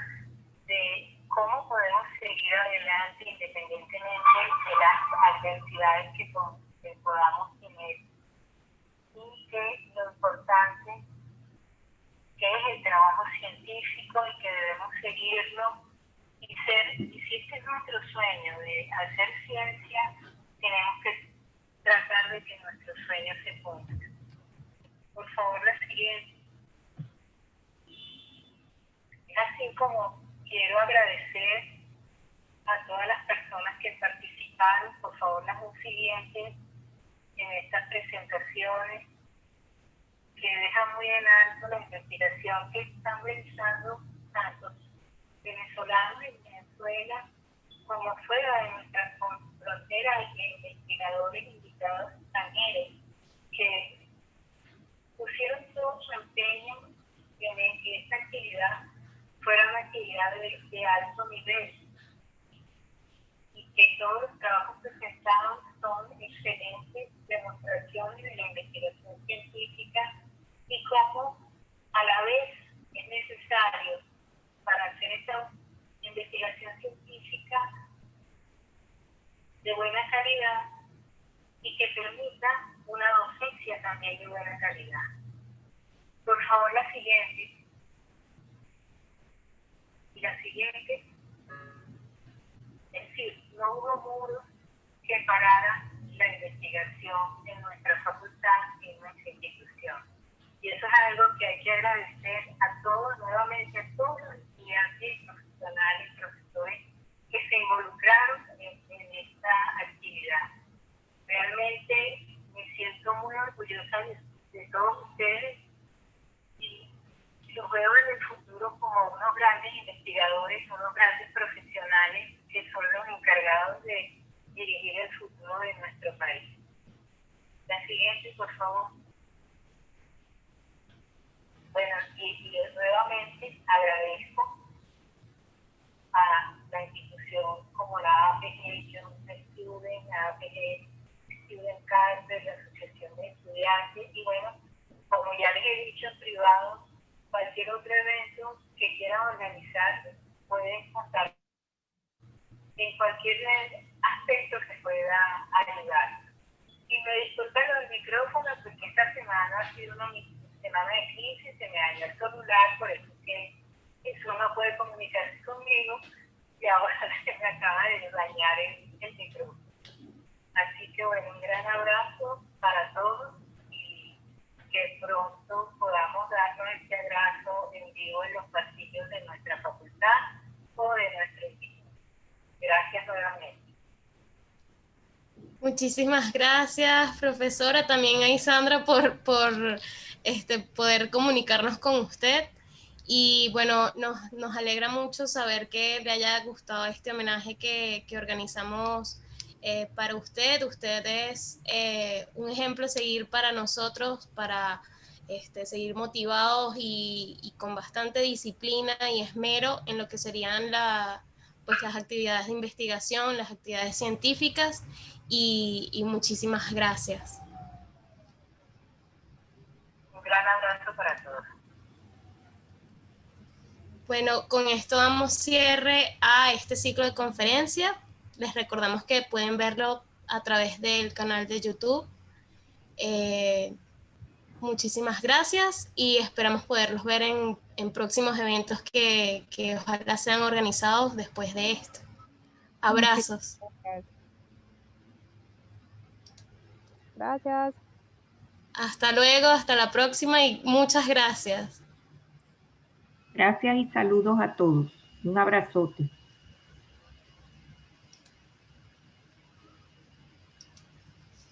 de cómo podemos seguir adelante independientemente de las las densidades que podamos tener, y que lo importante que es el trabajo científico y que debemos seguirlo y si este es nuestro sueño de hacer ciencia, tenemos que tratar de que nuestro sueño se cumpla. Por favor, la siguiente. Así como quiero agradecer a todas las personas que participaron, por favor, las dos siguientes en estas presentaciones, que dejan muy en alto la investigación que están realizando tanto venezolanos en Venezuela como fuera de nuestras fronteras, y investigadores invitados extranjeros que pusieron todo su empeño en que esta actividad fuera una actividad de alto nivel, y que todos los trabajos presentados son excelentes demostraciones de la investigación científica y cómo a la vez es necesario para hacer esta investigación científica de buena calidad y que permita una docencia también de buena calidad. Por favor, la siguiente. Y la siguiente. Es decir, no hubo muros que pararan la investigación en nuestra facultad y en nuestra institución. Y eso es algo que hay que agradecer a todos, nuevamente a todos los estudiantes, profesionales, profesores que se involucraron en esta actividad. Realmente me siento muy orgullosa de todos ustedes y los veo en el futuro como unos grandes investigadores, unos grandes profesionales que son los encargados de dirigir el futuro de nuestro país. La siguiente, por favor. Bueno, y nuevamente agradezco a la institución como la APG Young Student, la APG Student Carter, la Asociación de Estudiantes, y bueno, como ya les he dicho en privado, cualquier otro evento que quieran organizar pueden contar en cualquier aspecto que pueda ayudar. Y me disculpan los micrófonos porque esta semana ha sido una semana de crisis, se me dañó el celular, por eso que eso no puede comunicarse conmigo y ahora se me acaba de dañar el micrófono. Así que bueno, un gran abrazo para todos y que pronto podamos darnos este abrazo en vivo en los pasillos de nuestra facultad o de nuestro equipo. Gracias nuevamente. Muchísimas gracias, profesora. También a Isandra por poder comunicarnos con usted. Y bueno, nos alegra mucho saber que le haya gustado este homenaje que organizamos para usted. Usted es un ejemplo a seguir para nosotros, para seguir motivados y con bastante disciplina y esmero en lo que serían las actividades de investigación, las actividades científicas, y muchísimas gracias. Un gran abrazo para todos. Bueno, con esto damos cierre a este ciclo de conferencia. Les recordamos que pueden verlo a través del canal de YouTube. Muchísimas gracias y esperamos poderlos ver en próximos eventos que ojalá sean organizados después de esto. Abrazos. Gracias. Hasta luego, hasta la próxima y muchas gracias. Gracias y saludos a todos. Un abrazote.